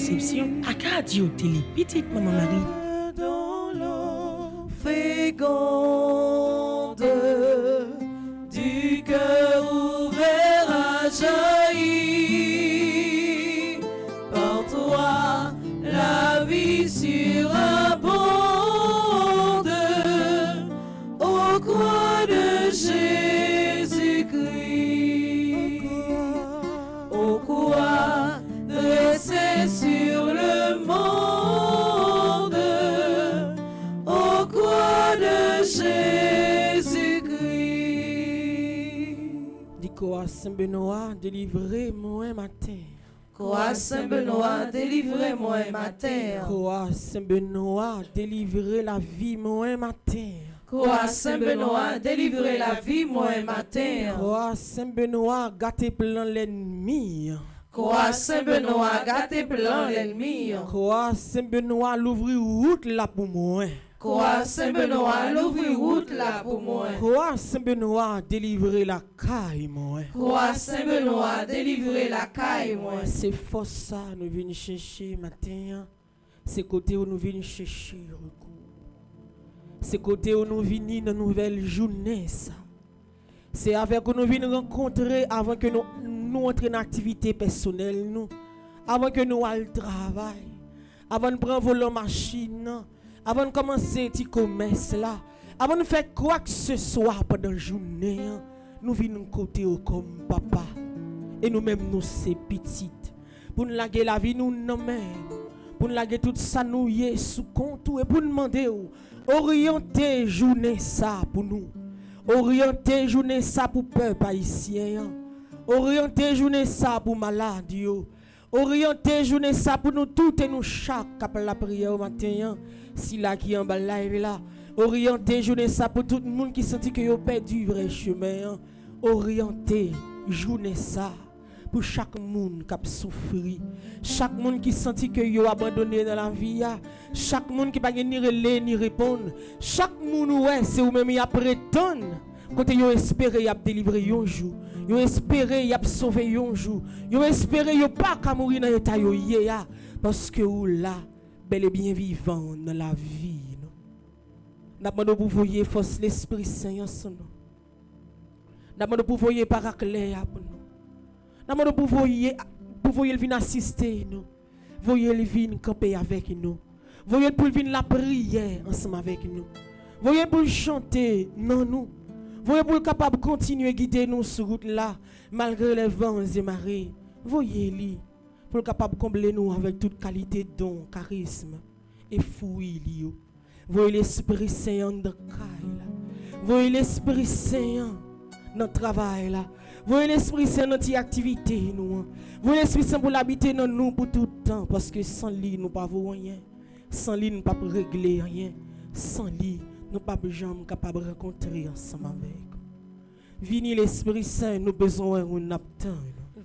conception, Akadio télé petite maman Marie. Dans l'eau féconde du cœur ouvert à jaillir, par toi la vie surabonde au croix de Jésus-Christ, au croix dressé sur le monde, au croix de Jésus-Christ. Dit quoi Saint-Benoît délivrez-moi matin. Croix Saint-Benoît, délivrez-moi matin. Croix Saint-Benoît délivrez la vie moi matin. Croix Saint-Benoît, délivrez la vie moi matin. Croix Saint-Benoît gâtez plein l'ennemi. Croix Saint-Benoît, gâtez plein l'ennemi. Croix Saint-Benoît l'ouvrir route là pour moi. Croix Saint-Benoît, l'ouvrir route là pour moi. Croix Saint-Benoît délivrer la caille moi. Croix Saint-Benoît, délivrez la caille moi. C'est force ça nous venons chercher matin. C'est côté où nous venons chercher recours. C'est côté où nous venons dans nouvelle journée ça. C'est avec où nous venons rencontrer avant que nous entrions dans activité personnelle nous. Avant que nous allions travail. Avant de prendre volant machine. Avant de commencer petit commerce là. Avant de faire quoi que ce soit pendant la journée. Nous venons côté comme papa. Et nous-mêmes nous c'est petites. Pour nous laguer la vie nous nous-mêmes. Pour nous laguer tout ça nous y sous compte et pour nous demander orienter journée ça pour nous. Orienter journée ça pour peuple haïtien. Orienter journée ça pour malade yo. Orienter journée ça pour nous toutes et nous chaque après la prière au matin. Si là qui en bas live là. Orienter journée ça pour tout le monde qui sentit que yo perdu vrai chemin. Orienter journée ça pour chaque monde qui a souffert, chaque monde qui sentit que yo abandonné dans la vie, chaque monde qui pas ni relais ni répondre, chaque monde ouais c'est ou même y a prétendre côté yo espérer y a délivrer un jour, yo espérer y a sauver un jour, yo espérer yo pas qu'à mourir dans état yo ya parce que ou là bel et bien vivant dans la vie. N'a demandé pour voyer force l'Esprit Saint ensemble. N'a demandé pour voyer paraclet pour nous. N'a demandé pour voyer le venir assister nous. Voyez le venir camper avec nous. Voyez pour venir la prière ensemble avec nous. Voyez pour chanter non nous. Voyez pour capable continuer guider nous sur route là malgré les vents et marées. Voyez lui pour capable combler nous avec toute qualité don, charisme et fouille lui. Voyez l'Esprit Saint dans le caille. Voyez l'Esprit Saint dans le travail là. Voyez l'Esprit Saint dans notre activité nous. Voyez l'Esprit Saint pour l'habiter dans nous pour tout le temps parce que sans lui nous pas rien. Sans lui nous pas régler rien. Sans lui nous pas jamais capable de rencontrer ensemble avec. Vini l'Esprit Saint nous besoin on attend.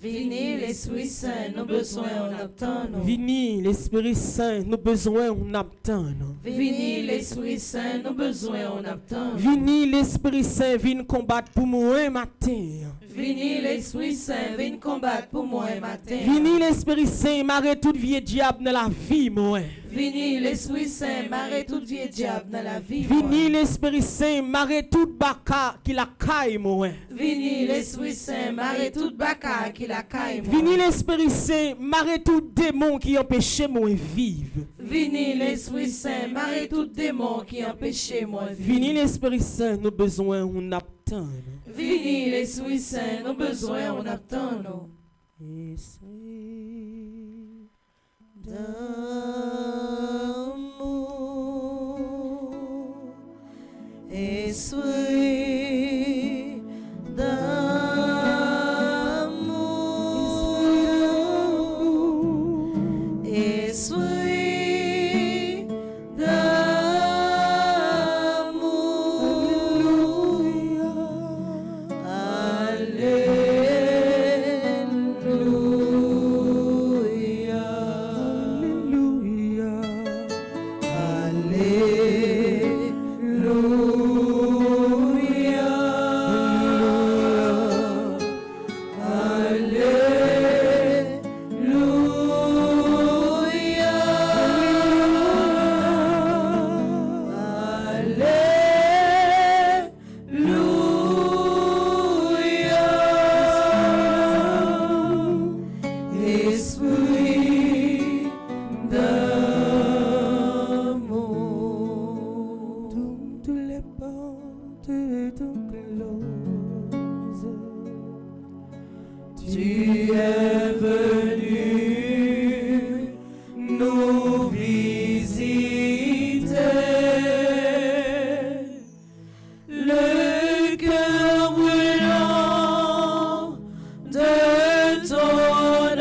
Vini l'Esprit Saint, nous besoin on attend. Vini l'Esprit Saint, nous besoin on attend. Vini l'Esprit Saint, nous besoin on attend. Vini l'Esprit Saint, vient combattre pour moi matin. Vini l'Esprit Saint, vient combattre pour moi matin. Vini l'Esprit Saint, marre tout vieux diable dans la vie moi. Vini l'Esprit Saint, marre tout vieux diable dans la vie. Vini l'Esprit Saint, marre tout baka qui la caille moi. Vini l'Esprit Saint, marre tout baka qui la caille moi. Vini l'Esprit Saint, marre tout démon qui empêche moi vivre. Vini l'Esprit Saint, marre tout démon qui empêche moi vivre. Vini l'Esprit Saint, nous besoin on attend. Vini l'Esprit Saint, nous besoin on attend. Esprit d'amour, Esprit d'amour, Esprit d'amour, Alléluia, Alléluia, esprit d'amour. Toutes les portes sont closes. Tu es venu nous visiter. Le cœur brûlant de ton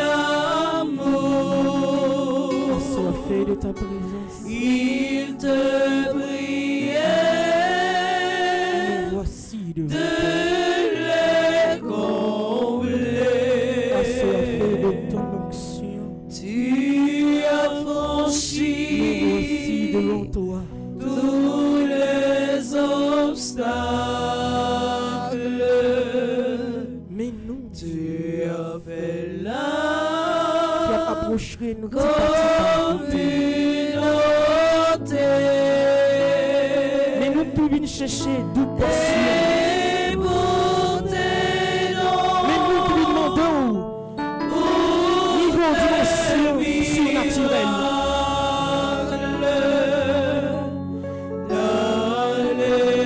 amour. Assoiffé de ta présence. Il te priait Nous voici de devant les combler. toi. Assoiffé de ton onction. Tu as Nous voici franchi devant toi. tous les obstacles. Mais nous, Tu as fait qui là approcherait nous communauté. mais nous pouvons chercher d'où passer. Et pour tes noms, Mais nous pouvons demander niveau dimension surnaturelle.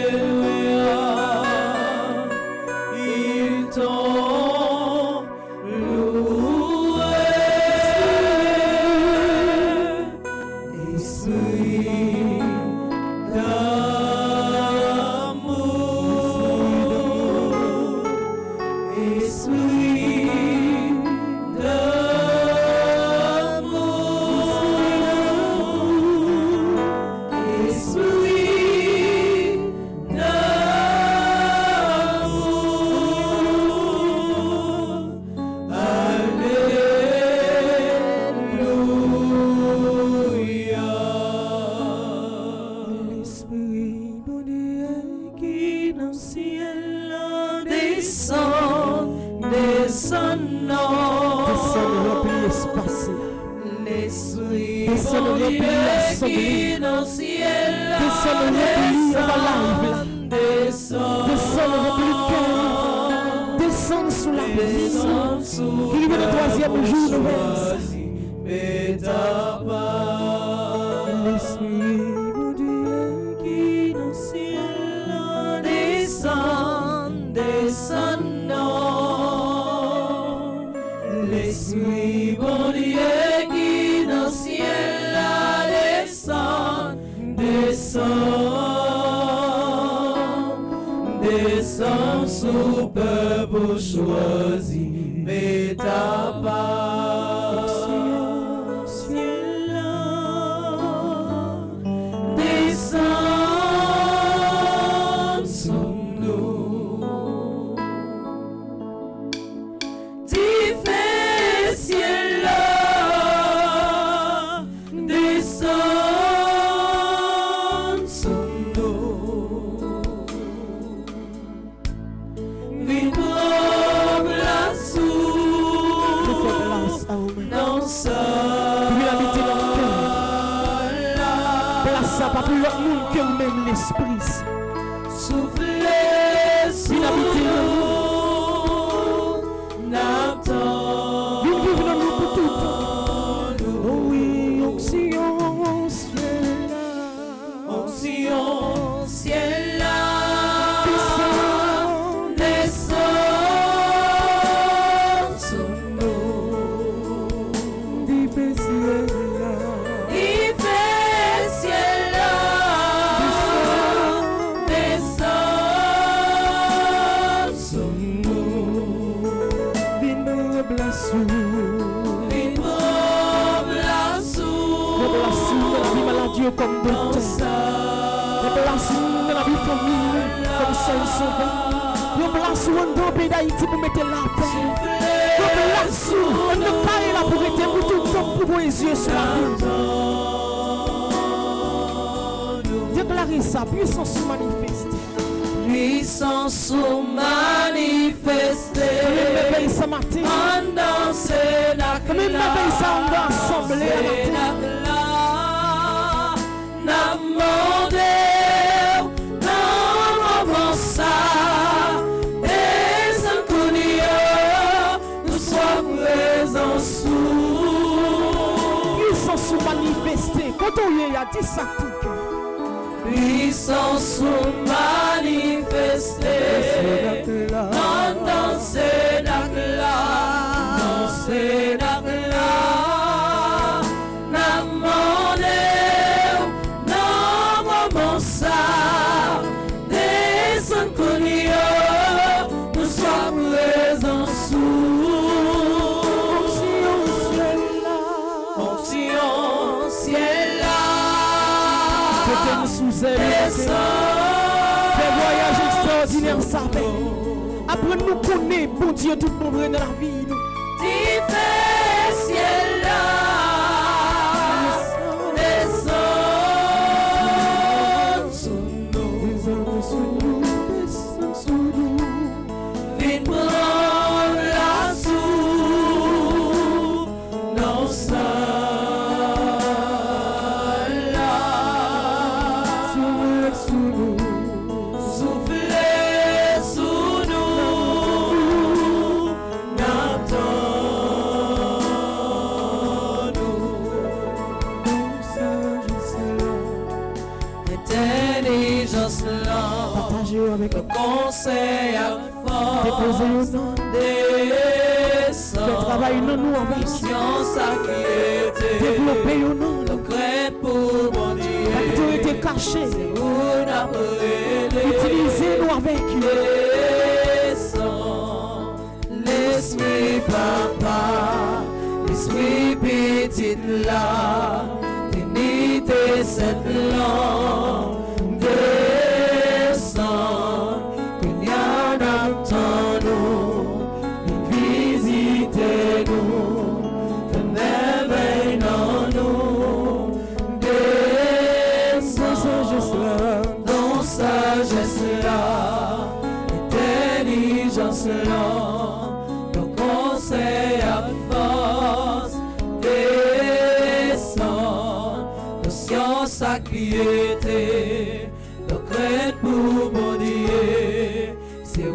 Alléluia, ils t'ont loué. Esprit d'amour, esprit d'amour, esprit d'amour. Alléluia. L'Esprit bon Dieu Qui dans le ciel descend, descendant. descend remplit l'espace. L'esprit Descend bon remplit Dieu l'assemblée. qui dans le ciel Descend remplit la live. descend, Descend remplit le cœur. Descend sous la vie. descend sous Qui vient le troisième jour de verse. mais ta part. L'Esprit bon Dieu Qui dans le ciel descend, descendant. L'Esprit bon Dieu qui dans le ciel descend, descend, descend sous peuple choisi, mais ta part. Ciel descend sous nous. Tu fais ciel descend sous nous. Viens prendre la Je fais soupe place à vous-même. dans ça. Lui habiter dans le cœur. Place ça pas pour l'autre monde que vous-même l'esprit. Soufflez sous Viens habiter dans nous. nous, n'attends. Viens vivre dans nous pour tout le temps. Oh oui, onction, ciel là. Onction, ciel là, Descend, descend sous nous. il fait ciel là. Il fait ciel là, descend sous nous. Viens me blesser. Viens prendre la Me soupe blesser dans la vie maladie comme dans docteur. ça. Me blesser dans la vie famille comme seul sauveur. Me blesser dans le pays d'Haïti pour mettre la paix. Me blesser dans le pays là pour être pour tout le temps pour vos yeux sur la vie. Déclarez ça, puissance manifeste. Puissance sous manifestée. Même me paye ça matin. Pendant ce Même me paye ça en assemblée à matin. n'a demandé dans ça. Et sans qu'on y a, nous sois présents sous manifester. Quand on y a dit ça tout cœur. Puissance manifestée dans ce lac-là, dans ce lac-là, n'a demandé, n'a moment ça, descend connu, nous sommes présents sous, onction ciel là. Sous elle, fais voyage extraordinaire, ça fait. Après nous connaître, bon Dieu, tout le monde dans la vie. Tu fais ciel là, descends sous nous, viens prendre la sous, non ça. Avec le conseil à déposer au nom descend, travailler non nous avec science à développer au nom le crête pour mon Dieu, l'autorité cachée, utiliser nous avec descend, l'esprit papa, l'esprit petite là, t'unité cette langue. Le conseil à force descend, le science à quitter, le crête pour mon Dieu, c'est où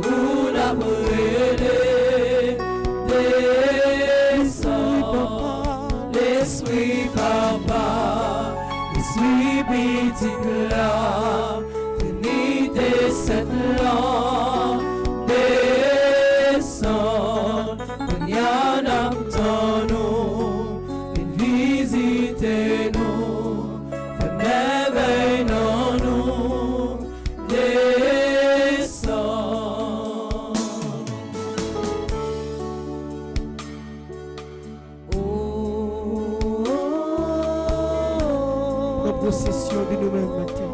la brûlée descend, l'esprit papa, l'esprit petit là, unité cette langue. Possession de nous-mêmes matin.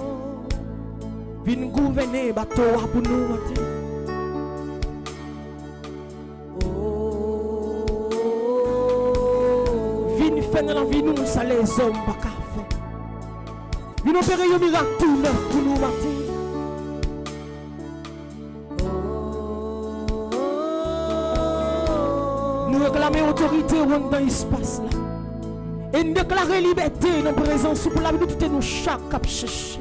Viens gouverner bateau pour nous matin. Viens faire dans la vie nous ça les hommes pas qu'à faire. Viens opérer un miracle tout neuf pour nous matin. Nous réclamer autorité dans l'espace là. Et nous déclarer liberté dans la présence pour la vie de tout nous chaque cap chercher.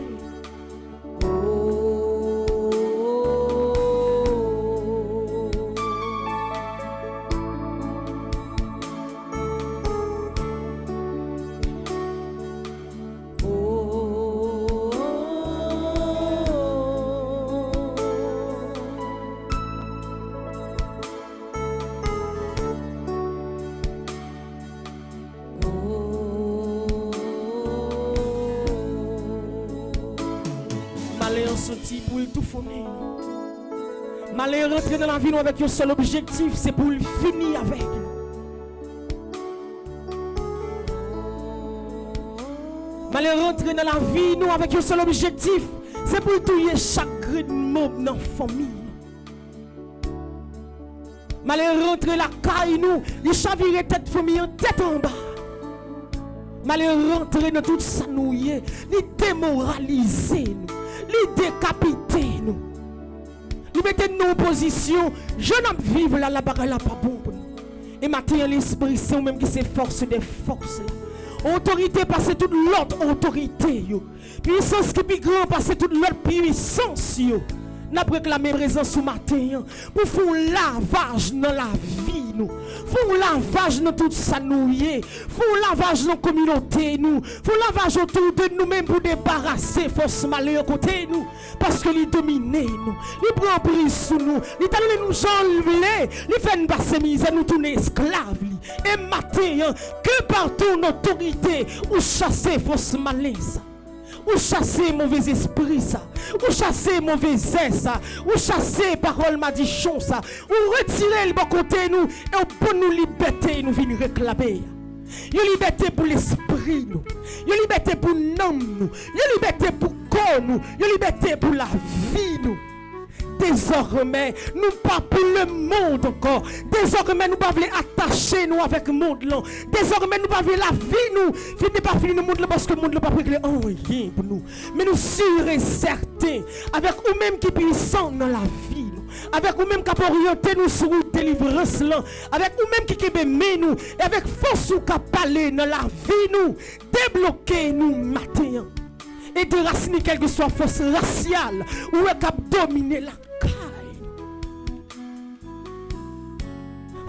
Pour le tout fournir. Malheur rentrer dans la vie avec un seul objectif, c'est pour le finir avec. Malheur rentrer dans la vie nous avec un seul objectif, c'est pour tuer chaque mob dans la famille. Malheur rentrer la caille nous, il chavirer tête famille en tête en bas. Malheur rentrer dans tout ça nous, il démoraliser nous. Li décapiter nous. Li mettez nous en position. Je n'aime vivre là, la bagarre là pas bon pour nous. Et maintenant l'esprit c'est même qui c'est force des forces. Autorité passer toute l'autre autorité yo. Puissance qui plus grand passer toute l'autre puissance yo. N'a réclamé présence ce matin pour faire un lavage dans la vie nous. Faire un lavage dans tout ça nous y est. Faire un lavage dans la communauté nous. Faire un lavage autour de nous-mêmes pour débarrasser force malheur côté nous. Parce que il domine nous. Il prend prise sur nous. Il t'a donné nous enlever. Il fait nous passer misère nous tourner esclaves. Et matin que par ton autorité ou chasser force malaise. Ou chasser mauvais esprit ça, ou chasser mauvais air ça, ou chasser parole madichon ça, ou retirer le bon côté nous et pour nous liberté nous venir réclamer. Une liberté pour l'esprit nous, une liberté pour l'âme nous, une liberté pour le corps nous, une liberté pour la vie nous. Désormais, nous pas pour le monde encore. Désormais, nous pas voulons attacher nous avec le monde là. Désormais, nous pas voulons la vie nous. Finir pas finir le monde là parce que le monde là pas réglé rien pour nous. Mais nous sûrs et certains, avec nous-mêmes qui puissants dans la vie, avec nous-mêmes qui orienter nous sur la délivrance là, avec nous-mêmes qui aimer nous, et avec force ou qui parler dans la vie nous, débloquer nous matin. Et déraciner quelle que soit force raciale ou est cap dominer la caille.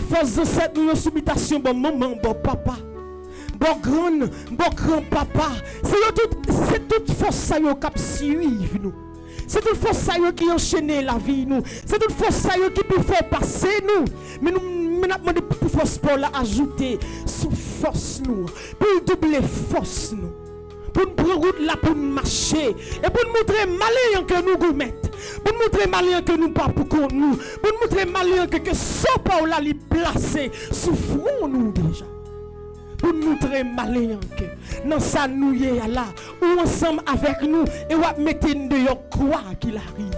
Force de cette soumission, bon maman, bon papa, bon grand papa. C'est toute force ça qui suivre nous. C'est toute force ça qui enchaîne la vie nous. C'est toute force ça qui peut faire passer nous. Mais nous demandons pour force pour la ajouter sous force nous, pour doubler force nous. Pour nous prendre route là pour nous marcher et pour nous montrer malin que nous gourmettes, pour nous montrer malin que nous pas pour nous, pour nous montrer malin que sans pas là les placer sous front nous déjà, pour nous montrer malin que dans ça nous y est là ou ensemble avec nous et on mettre de quoi qu'il arrive.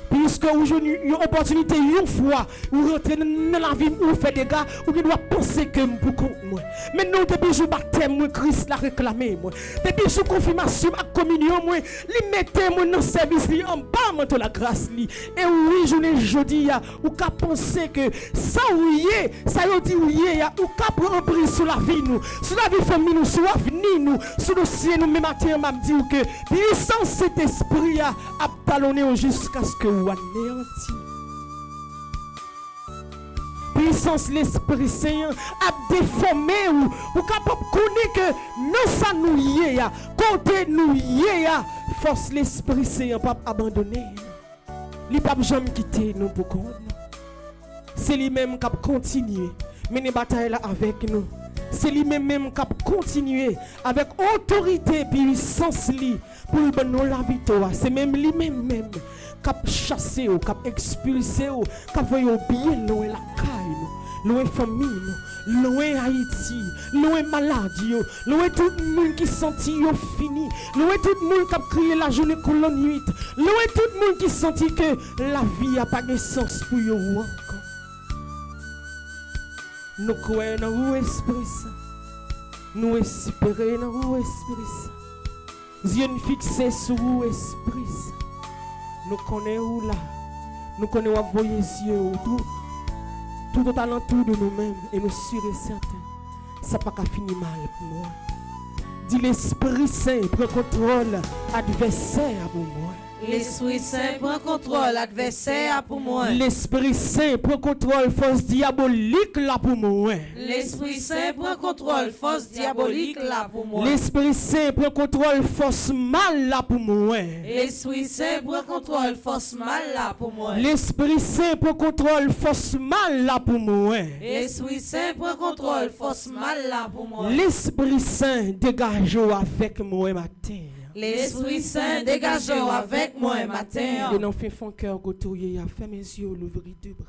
Puisque aujourd'hui, il y a une opportunité, une fois, vous rentrez dans la vie, vous faites des gars, vous devez penser que vous compte moi. Mais non, depuis je baptême, moi, Christ l'a réclamé, moi. Depuis je confirmation, ma communion, moi, li mettez moi dans le service, li en bas, de la grâce, li. Et oui, je dis, ou qu'à penser que ça ou y est, ça y dit ou y est, ou qu'à prendre prise sur la vie, nous, sur la vie famille, nous, sur l'avenir, nous, sur le ciel, nous, même matin, m'a dit que puissance cet esprit a talonné jusqu'à ce que vous anéanti. Puissance l'Esprit Saint a déformé ou capable de connaître que non ça nous y est, côté nous y est, force l'Esprit Saint pas abandonner. Il pas jamais quitter nous pour nous. C'est lui-même qui a continué mener bataille là avec nous. C'est lui-même qui a continué avec autorité et puissance pour nous la victoire. C'est même lui-même qui a chassé, qui a expulsé, qui a fait bien loin la caille, loin la famille, loin Haïti, loin maladie, loin tout le monde qui sentit fini, loin tout le monde qui a crié la journée comme la nuit, loin tout le monde qui sentit que la vie n'a pas de sens pour eux encore. Nous croyons dans l'Esprit Saint. Nous espérons dans l'Esprit Saint. Yeux fixés sur l'Esprit Saint. Nous connaissons là. Nous connaissons envoyer les yeux tout au alentour de nous-mêmes. Et nous sommes certains. Ça n'a pas fini mal pour moi. Dis l'Esprit Saint prend contrôle adversaire pour moi. L'Esprit Saint prend contrôle adversaire pour moi. L'Esprit Saint prend contrôle force diabolique là pour moi. L'Esprit Saint prend contrôle force diabolique là pour moi. L'Esprit Saint prend contrôle force mal là pour moi. L'Esprit Saint prend contrôle force mal là pour moi. L'Esprit Saint prend contrôle force mal là pour moi. L'Esprit Saint prend contrôle force mal là pour moi. L'Esprit Saint dégage avec moi matin. L'Esprit Saint dégage avec moi matin. Et non fait fond cœur gotouye a fait mes yeux l'ouvrir deux bras.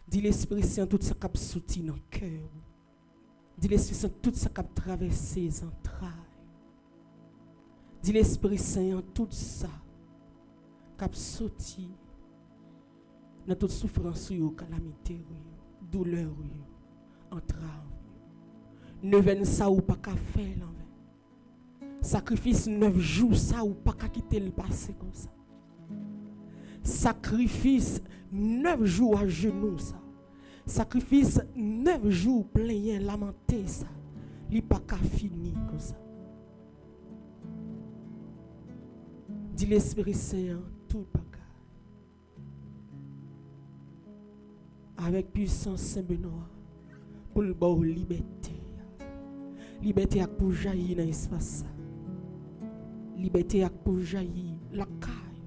Dis l'Esprit Saint tout ça cap soutien dans cœur. Dis l'Esprit Saint tout ça cap traverser les entrailles. Dis l'Esprit Saint tout ça cap soutien dans toute souffrance ou calamité, douleur ou entrave. Ne ven ça ou pas qu'à faire l'envers. Sacrifice 9 jours, ça ou pas qu'à quitter le passé comme ça. Sacrifice 9 jours à genoux, ça. Sacrifice 9 jours plein, lamenté, ça. Il pas qu'à finir comme ça. Dis l'Esprit Saint, tout bagage. Avec puissance Saint-Benoît, pour le bon liberté. Liberté pour jaillir dans l'espace. Liberté pour jaillir la caille.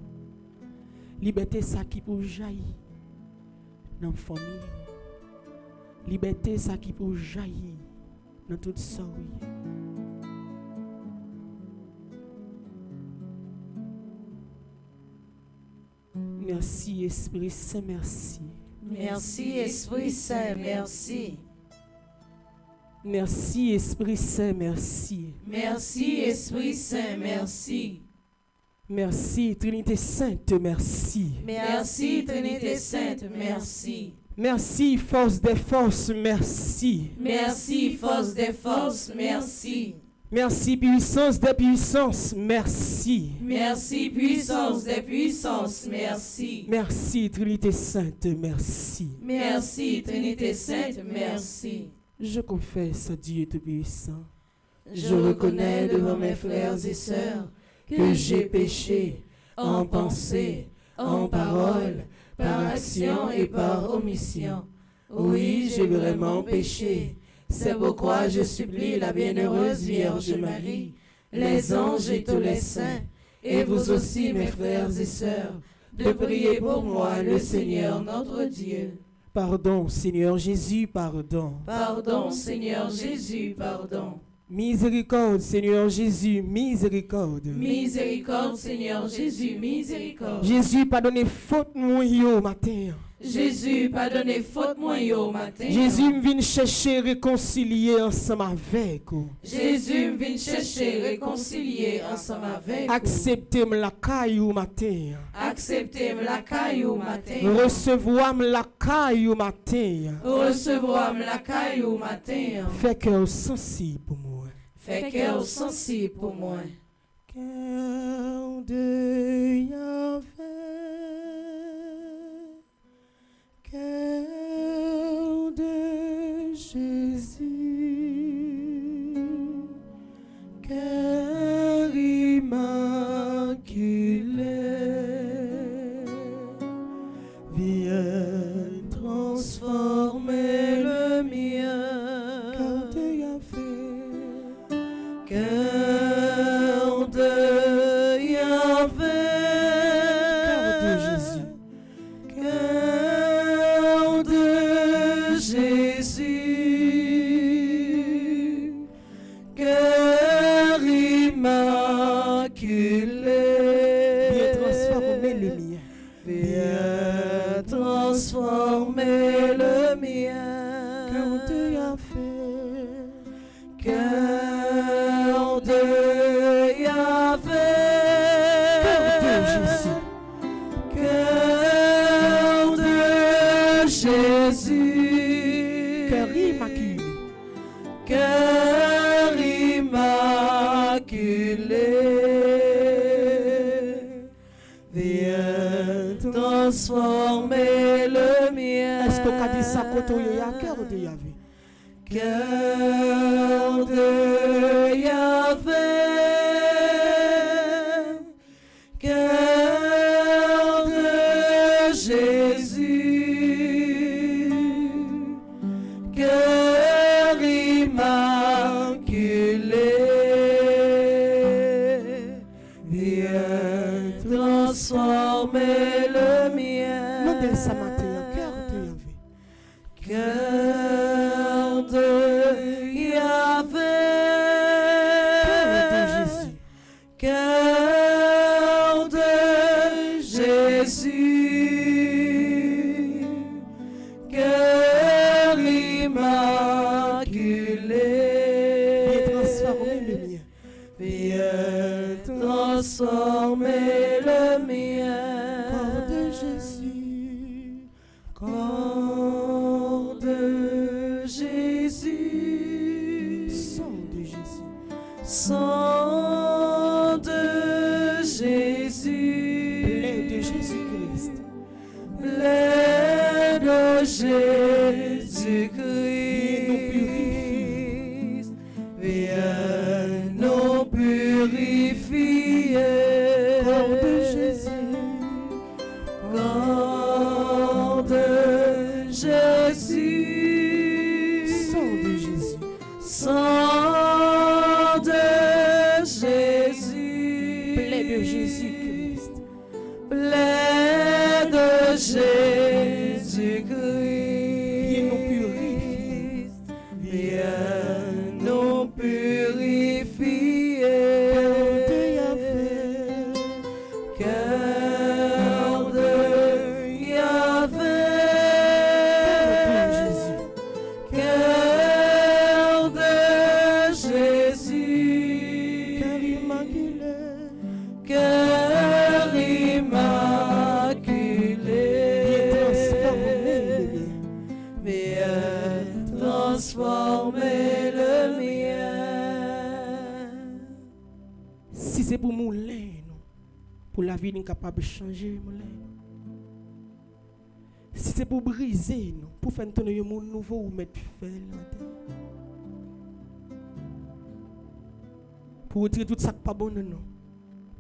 Liberté ça qui pour jaillir dans la famille. Liberté ça qui pour jaillir dans toute ça. Merci Esprit Saint, merci. Merci Esprit Saint, merci. Merci Esprit Saint, merci. Merci Esprit Saint, merci. Merci Trinité Sainte, merci. Merci Trinité Sainte, merci. Merci force des forces, merci. Merci force des forces, merci. Merci puissance des puissances, merci. Merci puissance des puissances, merci. Merci Trinité Sainte, merci. Merci Trinité Sainte, merci. Je confesse à Dieu Tout-Puissant. Je reconnais devant mes frères et sœurs que j'ai péché en pensée, en parole, par action et par omission. Oui, j'ai vraiment péché. C'est pourquoi je supplie la bienheureuse Vierge Marie, les anges et tous les saints, et vous aussi mes frères et sœurs, de prier pour moi le Seigneur notre Dieu. Pardon, Seigneur Jésus, pardon. Pardon, Seigneur Jésus, pardon. Miséricorde, Seigneur Jésus, miséricorde. Miséricorde, Seigneur Jésus, miséricorde. Jésus, pardonnez faute moi yo matin. Jésus, pardonnez faute moi yo matin. Jésus me vient chercher réconcilier ensemble avec vous. Jésus vient chercher réconcilier ensemble avec vous. Acceptez-moi la caillou matin. Acceptez-moi la caillou matin. Recevoir-moi la caillou matin. Recevoir la caillou matin. Fait cœur sensible pour moi. Fait cœur sensible pour moi. Cœur de Yahvé. Cœur de Jésus, cœur immaculé, viens transformer le mien. Cœur de Yahvé, cœur de Yahvé, cœur de Jésus. Jésus, cœur immaculé, viens transformer le mien. Viens transformer le mien. Cœur de Yahvé, cœur de Yahvé, cœur de Jésus, cœur de Jésus. Cœur immaculé, cœur immaculé, viens transformer le mien. Est-ce qu'on a dit ça quand on y a cœur de Yahvé? Cœur de Yahvé, cœur de Jésus. Cœur immaculé, viens transformer le mien. Notez ça matin, cœur de Yahvé. Cœur de Yahvé, cœur de Jésus. Cœur de Jésus. Cœur immaculé, viens transformer le mien. Viens transformer le mien. Corps de Jésus, corps de Jésus, sang de Jésus, sang de Jésus, plaie de Jésus-Christ, plaie de Jésus-Christ, viens nous purifier. Corps de Sang de Jésus, plaie de Jésus-Christ, plaie de Jésus-Christ, viens nous purifier, cœur de Yahvé, cœur de Jésus, cœur immaculé, cœur immaculé, viens transformer le mien. Si c'est pour mouler, nous, pour la vie, nous sommes capables de changer, mouler. Si c'est pour briser, nous, pour faire un monde nouveau ou mettre feu dans la terre. Pour retirer tout ça qui n'est pas bon, non.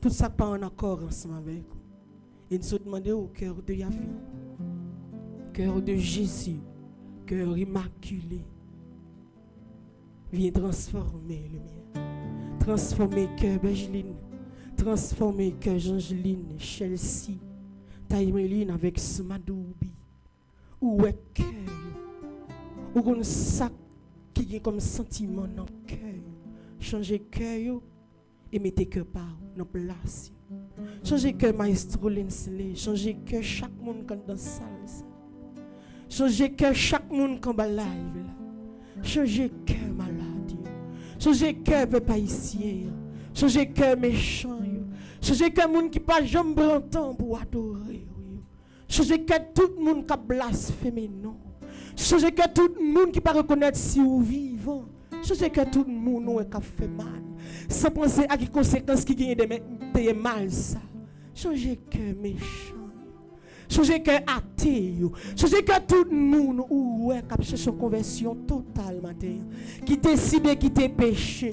Tout ça qui n'est pas en accord ensemble avec vous. Et nous sommes demandés au cœur de Yahvé, cœur de Jésus, cœur immaculé. Viens transformer le mien. Transformer cœur Benjeline. Transformer cœur Jangeline, Chelsea, Taïmeline avec Smadoubi. Où est cœur? Où est ça qui est comme sentiment dans le cœur? Changez cœur et mettez cœur par dans place. Changez cœur maestro Linsley. Changez cœur chaque monde quand dans la salle. Changez cœur chaque monde quand dans live. Changez cœur malade. Changez cœur peuple haïtien. Changez cœur méchant. Changez cœur monde qui pas jamais prend temps pour adorer. Changez cœur tout le monde qui blasphème non. Changez cœur tout le monde qui pas reconnaître si ou vivant. Changez cœur tout le monde qui fait mal. Sans penser à quelles conséquences qui gagnent des mal ça. Changez cœur méchant. Changez cœur athée. Changez cœur tout le monde qui cherche une conversion totale matin. Qui décide de quitter péché.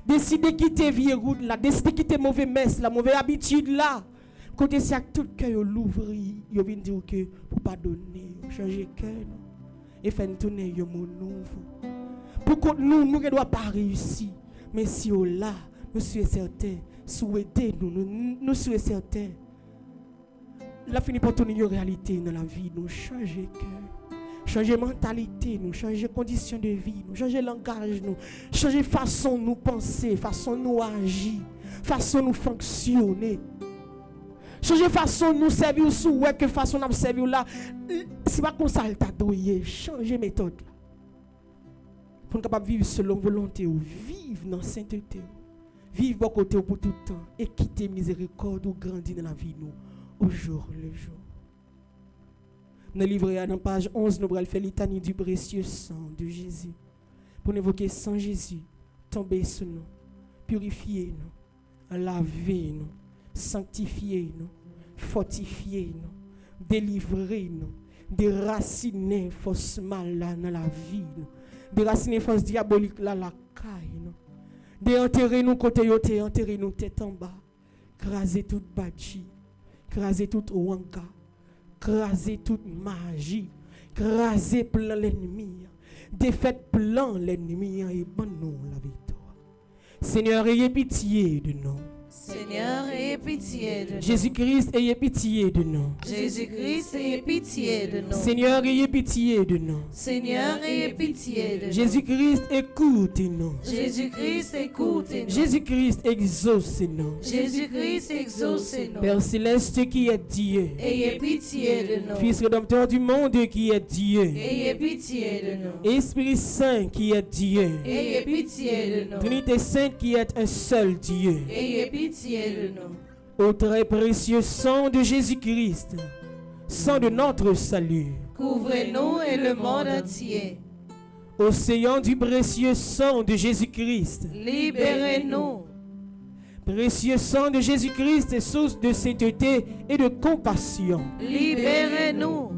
Décide de quitter vieille route là. Décide de quitter mauvaise messe la mauvaise habitude là. Côté si tout cœur l'ouvrir, yo vient dire que pour pardonner, changer cœur et faire tourner un monde nouveau. Pour que nous ne doit pas réussir, mais si on là, nous sommes certains, souhaitez nous sommes certains. La fini pour tourner une réalité dans la vie, nous changer cœur, changer mentalité, nous changer conditions de vie, nous changer langage, nous changer façon nous penser, façon nous agir, façon nous fonctionner. Changer façon nous servir sous ouais que façon nous servir là c'est pas comme ça t'a doué changer méthode là pour capable vivre selon volonté ou vivre dans sainteté vivre à côté pour tout temps et quitter miséricorde ou grandir dans la vie nous au jour le jour. Dans le livre dans page 11 nous allons faire litanie du précieux sang de Jésus pour évoquer sang Jésus tomber sur nous purifier nous laver nous sanctifier nous, fortifier nous, délivrer nous, déraciner force mal là dans la vie nous, déraciner force diabolique là la caille nous, déenterrer nous côté yoté, enterrer nous tête en bas, craser toute badji, craser toute wanga, craser toute magie, craser plan l'ennemi, défaite plan l'ennemi et bon nous la victoire. Seigneur, ayez pitié de nous. Seigneur, ayez pitié de nous. Jésus-Christ, ayez pitié de nous. Jésus-Christ, ayez pitié de nous. Seigneur, ayez pitié de nous. Seigneur, ayez pitié de nous. Jésus-Christ, écoutez-nous. Jésus-Christ, écoutez-nous. Jésus-Christ, exaucez-nous. Jésus-Christ, exaucez-nous. Père céleste qui est Dieu. Ayez pitié de nous. Fils rédempteur du monde qui est Dieu. Ayez pitié de nous. Esprit Saint qui est Dieu. Ayez pitié de nous. Trinité Sainte qui est un seul Dieu. Ayez pitié de nous. Au très précieux sang de Jésus-Christ, sang de notre salut. Couvrez-nous et le monde entier. Océan du précieux sang de Jésus-Christ. Libérez-nous. Précieux sang de Jésus-Christ, source de sainteté et de compassion. Libérez-nous.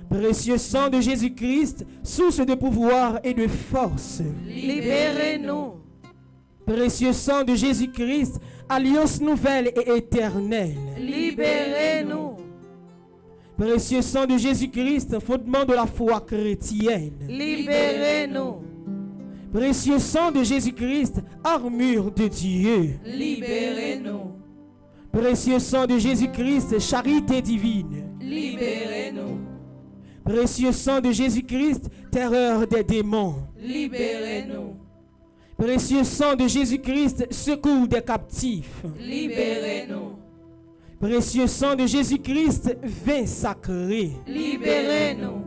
Précieux sang de Jésus-Christ, source de pouvoir et de force. Libérez-nous. Précieux sang de Jésus-Christ, alliance nouvelle et éternelle. Libérez-nous. Précieux sang de Jésus-Christ, fondement de la foi chrétienne. Libérez-nous. Précieux sang de Jésus-Christ, armure de Dieu. Libérez-nous. Précieux sang de Jésus-Christ, charité divine. Libérez-nous. Précieux sang de Jésus-Christ, terreur des démons. Libérez-nous. Précieux sang de Jésus-Christ, secours des captifs. Libérez-nous. Précieux sang de Jésus-Christ, vin sacré. Libérez-nous.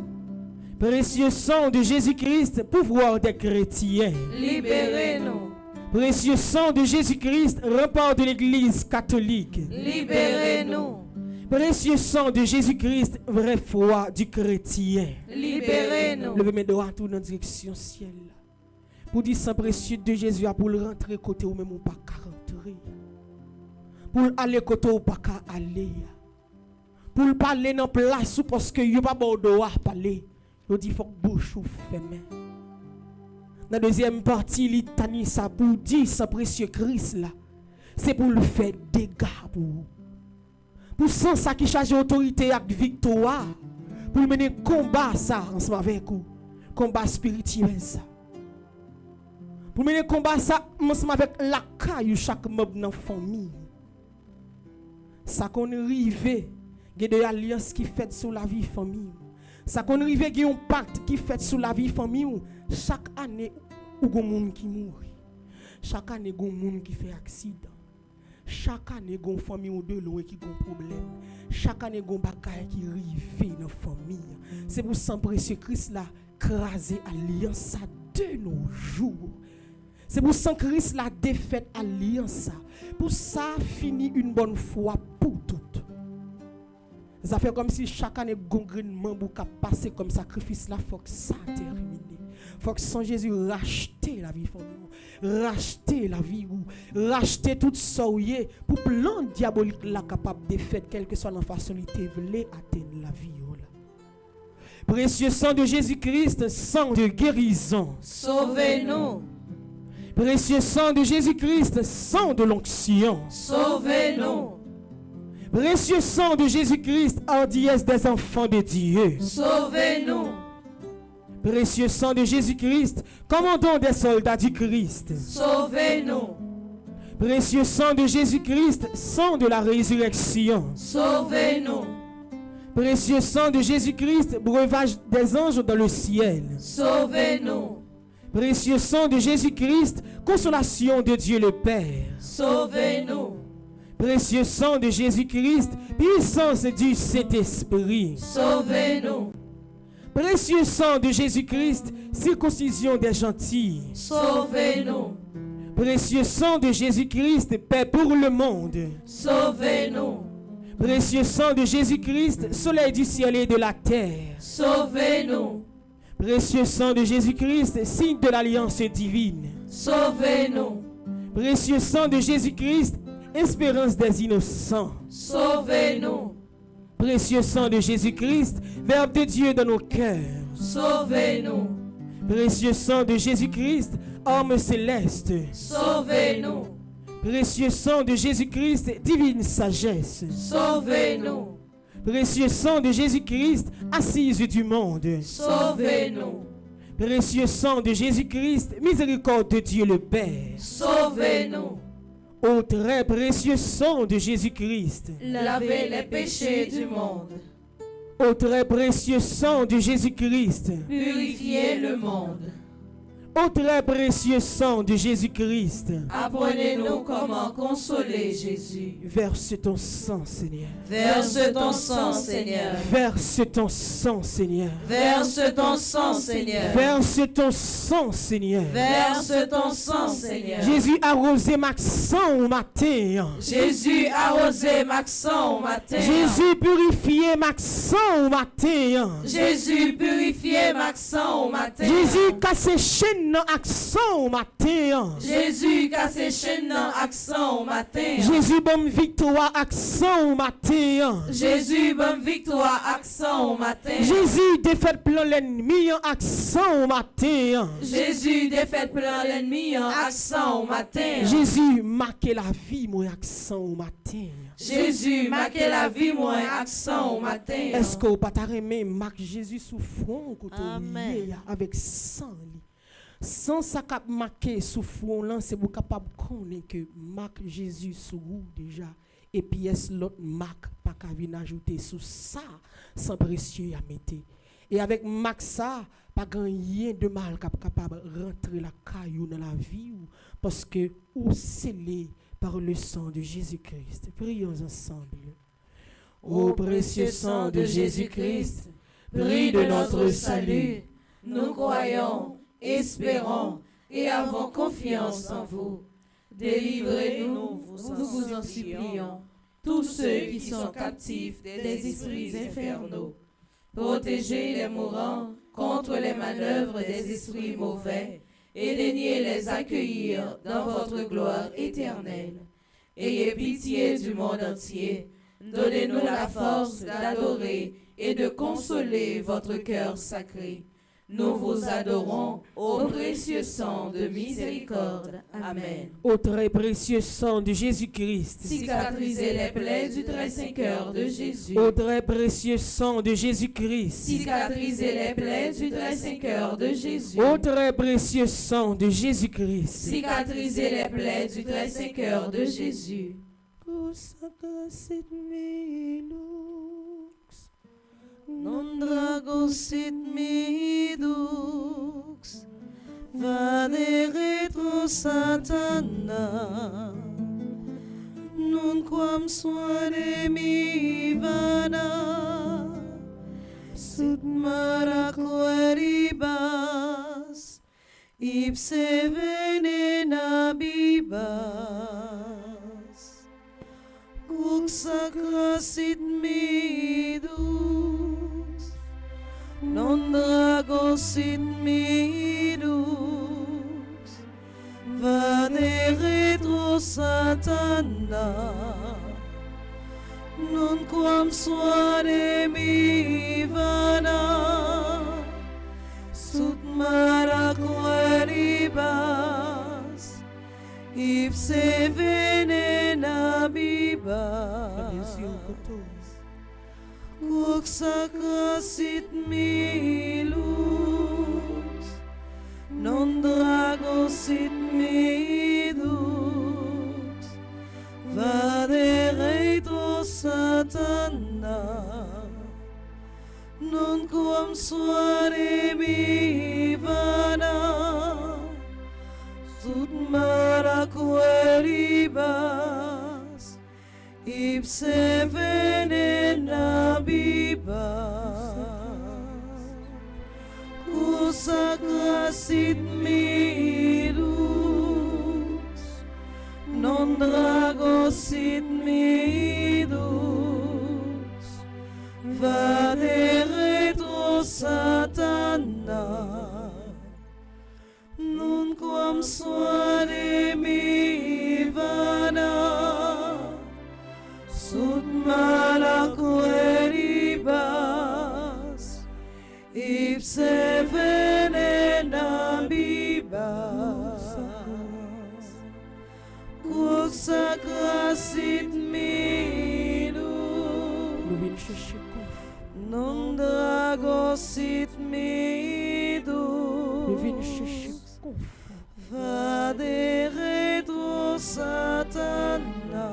Précieux sang de Jésus-Christ, pouvoir des chrétiens. Libérez-nous. Précieux sang de Jésus-Christ, rempart de l'Église catholique. Libérez-nous. Précieux sang de Jésus-Christ, vraie foi du chrétien. Libérez-nous. Levez mes doigts tout dans la direction ciel. Pour dire sang précieux de Jésus, pour le rentrer côté ou même ou pas qu'à rentrer. Pour aller côté ou pas qu'à aller. Pour parler dans place ou parce que vous pas bon droit parler. Vous dit faut que bouche ou fermé. Dans la deuxième partie, litanie ça pour dire sang précieux Christ là. C'est pour le faire dégâts pour vous. Pour sans ça qui charge autorité et victoire. Pour mener combat ça ensemble avec vous. Combat spirituel ça. Pour mener combat ça ensemble avec la caille chaque membre dans la famille. Ça qu'on arrive, il y a des alliances qui fait sur la vie famille. Ça qu'on arrive, il y a un pacte qui fait sur la vie famille. Chaque année, il y a des gens qui mourent. Chaque année, il y a des gens qui font accident. Chaque année, il y a une famille ou deux qui ont un problème. Chaque année, il y a des bagailles qui arrivent dans la famille. C'est pour ça précieux Christ là, craser alliance de nos jours. C'est pour ça que Christ l'a défaite alliance. Pour ça, fini une bonne fois pour toutes. Ça fait comme si chaque année, gongrenement, pour passer comme sacrifice là, faut que ça termine. Faut que sans Jésus racheter la vie famille, racheter la vie ou racheter tout ça pour plan diabolique là capable de faire quelle que soit la facilité voulait atteindre la vie. Précieux sang de Jésus-Christ, sang de guérison. Sauvez-nous. Précieux sang de Jésus-Christ, sang de l'onction. Sauvez-nous. Précieux sang de Jésus-Christ, hardiesse des enfants de Dieu. Sauvez-nous. Précieux sang de Jésus-Christ, commandant des soldats du Christ. Sauvez-nous. Précieux sang de Jésus-Christ, sang de la résurrection. Sauvez-nous. Précieux sang de Jésus-Christ, breuvage des anges dans le ciel. Sauvez-nous. Précieux sang de Jésus-Christ, consolation de Dieu le Père. Sauvez-nous. Précieux sang de Jésus-Christ, puissance du Saint-Esprit. Sauvez-nous. Précieux sang de Jésus-Christ, circoncision des gentils. Sauvez-nous. Précieux sang de Jésus-Christ, paix pour le monde. Sauvez-nous. Précieux sang de Jésus-Christ, soleil du ciel et de la terre. Sauvez-nous. Précieux sang de Jésus-Christ, signe de l'alliance divine. Sauvez-nous. Précieux sang de Jésus-Christ, espérance des innocents. Sauvez-nous. Précieux sang de Jésus-Christ, Verbe de Dieu dans nos cœurs. Sauvez-nous. Précieux sang de Jésus-Christ, arme céleste. Sauvez-nous. Précieux sang de Jésus-Christ, divine sagesse. Sauvez-nous. Précieux sang de Jésus-Christ, assise du monde. Sauvez-nous. Précieux sang de Jésus-Christ, miséricorde de Dieu le Père. Sauvez-nous. Ô très précieux sang de Jésus-Christ. Lavez les péchés du monde. Ô très précieux sang de Jésus-Christ. Purifiez le monde. Ô très précieux sang de Jésus-Christ. Apprenez-nous comment consoler Jésus. Verse ton sang, Seigneur. Verse ton sang, Seigneur. Verse ton sang, Seigneur. Verse ton sang, Seigneur. Verse ton sang, Seigneur. Verse ton sang, Seigneur. Jésus arrosé Maxent au matin. Jésus arrosé Maxent au matin. Jésus purifié Maxent au matin. Jésus purifié Maxent au matin. Jésus cassé chaîne dans accent au matin. Jésus casse chaîne dans accent au matin. Jésus bonne victoire accent au matin. Jésus bonne victoire accent au matin. Jésus défaite plein l'ennemi en accent au matin. Jésus défaite plein l'ennemi en accent au matin. Jésus marqué la vie moi accent au matin. Jésus marqué la vie moi accent au matin. Est-ce que vous pas remettre marque Jésus sous front côté avec sang? Sans ça cap marqué sous front là, c'est pour capable connaître que marque Jésus sous vous déjà et puis est l'autre marque pas qu'à venir ajouter sous ça sans précieux à mettre. Et avec marque ça pas rien de mal capable rentrer la caillou dans la vie parce que ou scellé par le sang de Jésus-Christ. Prions ensemble. Ô précieux sang de Jésus-Christ, prix de notre salut, nous croyons, espérons et avons confiance en vous. Délivrez-nous, nous vous en supplions, tous ceux qui sont captifs des esprits infernaux. Protégez les mourants contre les manœuvres des esprits mauvais et daignez les accueillir dans votre gloire éternelle. Ayez pitié du monde entier. Donnez-nous la force d'adorer et de consoler votre cœur sacré. Nous vous adorons au précieux sang de miséricorde. Amen. Au très précieux sang de Jésus-Christ. Cicatrisez les plaies du très saint cœur de Jésus. Au très précieux sang de Jésus-Christ. Cicatrisez les plaies du très saint cœur de Jésus. Au très précieux sang de Jésus-Christ. Cicatrisez les plaies du très saint cœur de Jésus. Non dragosit midux, vade retro satana, non quam suade mi vana, sud mara queribas, ipse venena bibas, uxacasit midux, non dragosit midux, vade retro satana, non quam suade mi vana, sut mara queribas, ipse venena bibas, uxacasit milux, non dragosit midux, vade retro satana, non quam suade mi vana, sut mara queribas, ipse venena bibas, uxacasit midux, non dragosit midux, vade retro satana, non quam suade mi vana, sud mala queribas, ipse venena bibas, uxacasit midux, non dragosit midux, vade retro satana,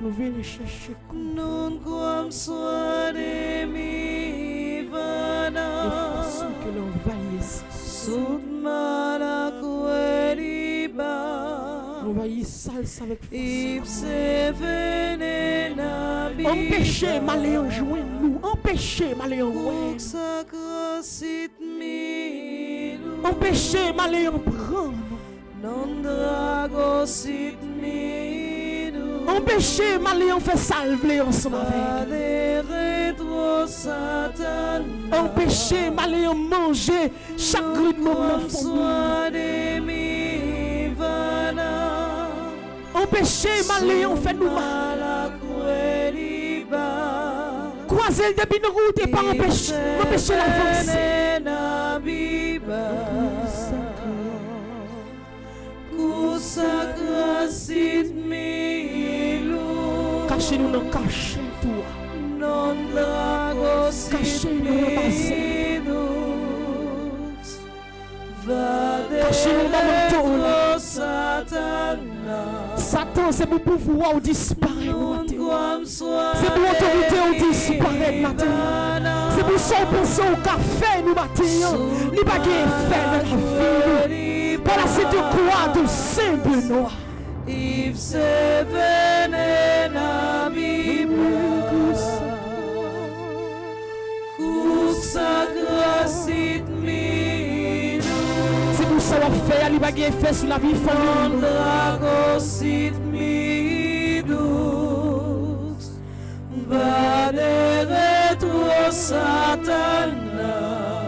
Nous venons chercher non quam suade mi vana, que l'envahisse. sud mala queribas, Envahisse salsa avec force. ipse venena bibas, Empêchez malin joindre nous. Empêchez malin ouais. uxacasit midux, Empêchez malin prendre. non dragosit midux, Empêchez malin faire salver ensemble avec. vade retro satana, Empêchez malin manger chaque grue de moment. suade mi vana, Empêchez malin faire nous mal. mala queribas, Croisez le début de route et pas empêcher l'avancée. venena bibas, uxacasit milux, Cachez-nous dans cachet, toi. non dragosit Cachez-nous dans le bassin. midux, vade marcher dans le monde. Satana. Satan, c'est pour pouvoir disparaître matin. C'est pour autorité ou disparaître matin. C'est pour son pensée au café nous matin. Il pas de effet dans la vie. Voilà, c'est de quoi de Saint-Benoît. If seven and c'est pour ça qu'on fait, il va gagner effet sur la vie famille.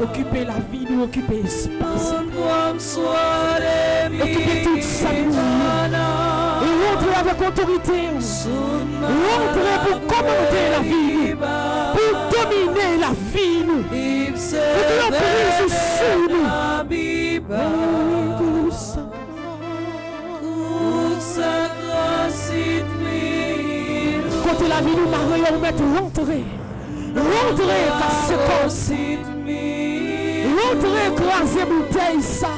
Occuper la vie, nous occuper l'espace. Occuper tout ça. Et rentrer avec autorité. Rentrer pour commander la vie. Pour dominer la vie. Pour que l'on prise sur nous. Côté la vie, nous marions, mettre rentrer. Rentrer, casse-corps. Rentrer, écraser bouteille, ça.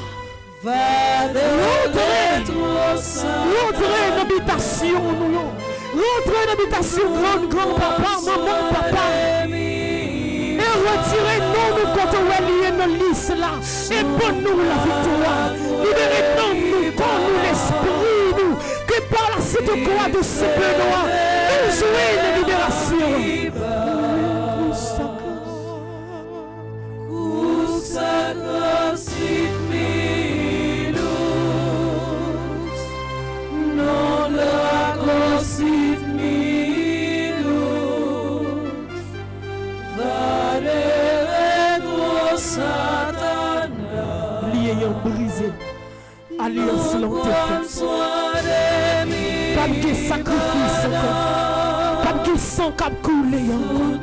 Rentrer dans l'habitation, nous. Rentrer dans l'habitation, grand-papa, maman, papa. Et retirer nous quand on va lier nos listes là. Et bonne-nous la victoire. Libérez-nous, donne-nous l'esprit, nous. Que par la suite de quoi de ce Benoît, nous jouons la libération. Brisé, alliance l'ont fait. Pas de sacrifice encore. Pas de sang qui a coulé encore.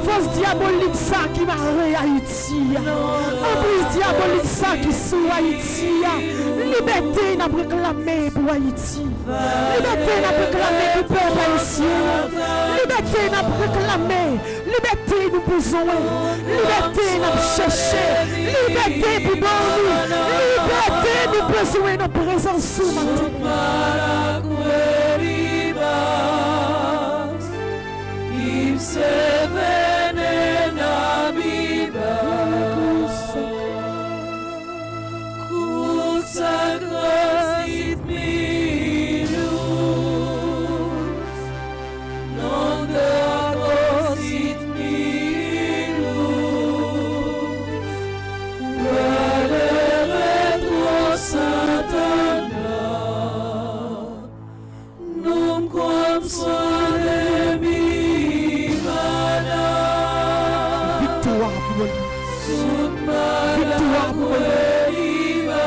Force diabolique ça qui m'a Haïti. Emprise diabolique ça qui sous Haïti. Liberté n'a réclamé pour Haïti. Liberté n'a réclamé pour le peuple haïtien. Liberté n'a réclamé. Liberté nous besoin. Liberté n'a cherché. Liberté pour nous. Liberté nous besoin de présence sous matin. Seven and Abiba Kutsagrasit minus Non dagosit minus Vale retro satana Num quam solemi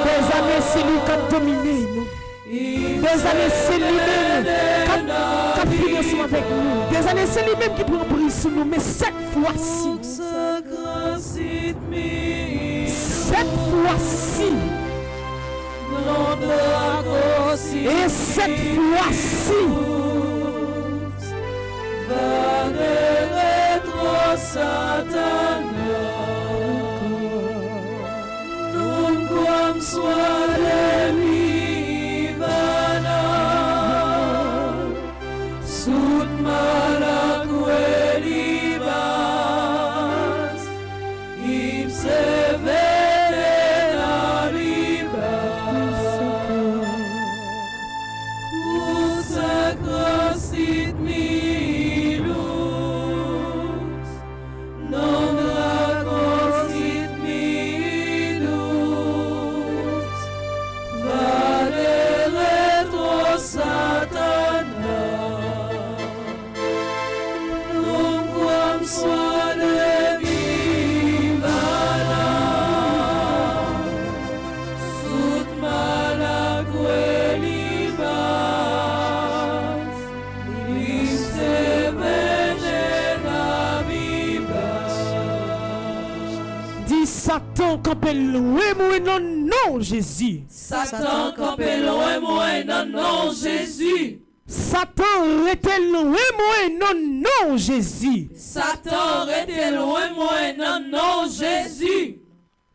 Des années, c'est lui qui a dominé nous. Des années, c'est lui-même qui a fini ensemble avec nous. Des années, c'est lui-même qui prend brise sur nous. Mais cette fois-ci, et cette fois-ci, Satana, non quam suade vivana, sud malaque libas, ipse venera libas, Satan campé loin moi non non Jésus. Satan campé loin moi dans nom Jésus. Satan était loin moi non non Jésus. Satan était loin moi dans nom Jésus.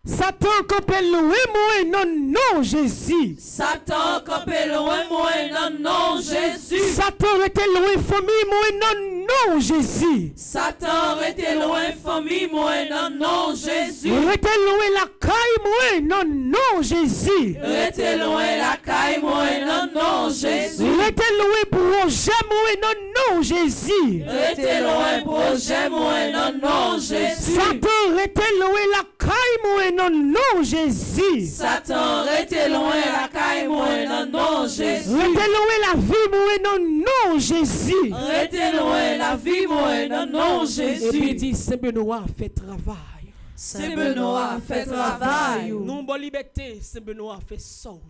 Satan campé loin moi non non Jésus. Satan campé loin moi dans nom Jésus. Satan était loin famille moi non non Jésus. Satan était loin famille moi dans nom Jésus. Était loin la caille moi non non Jésus. Était loin la caille moi dans nom Jésus. Était loin projet moi non non Jésus. Était loin projet moi dans nom Jésus. Satan était loin la caille moi non non Jésus. Satan était loin la caille moi dans nom Jésus. Était loin la vie moi non non Jésus. Était loin la vie moi dans nom Et puis Jésus. dit Saint Benoît fait travail. Saint Benoît fait travail. Nous bonne liberté, Saint Benoît fait sauver.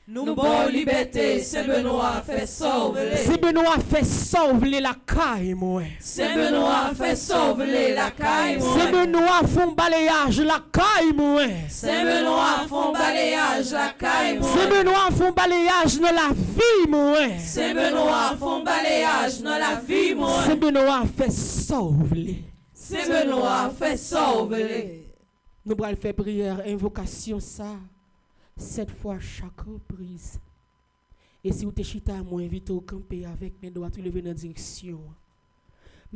Nous bon liberté, Saint Benoît fait sauver. Saint Benoît fait sauver la caille moi. Saint Benoît fait sauver la caille Saint moi. Benoît font balayage la caille moi. Saint Benoît font balayage la caille moi. Saint Benoît font balayage dans la vie moi. Saint Benoît font balayage dans la vie moi. Saint Benoît fait sauver. Saint Benoît fait sauver. Nous allons faire prière, invocation ça. 7 fois chaque reprise. Et si vous êtes chita, moi invite au camper avec mes doigts tout lever dans la direction.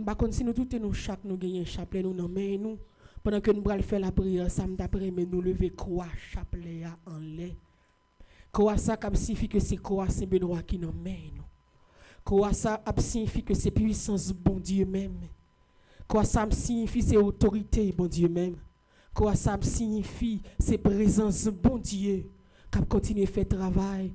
Par contre, si nous tous nous chaque nous gagnons chapelet nous dans main nous pendant que nous allons faire la prière, ça m'après mais nous lever croix chapelet en l'air. Croix ça comme signifie que c'est croix Saint Benoît qui nous main nous. Croix ça signifie que c'est puissance bon Dieu même. Croix ça signifie c'est autorité bon Dieu même. Quoi ça signifie c'est présence bon Dieu qui continue à faire travail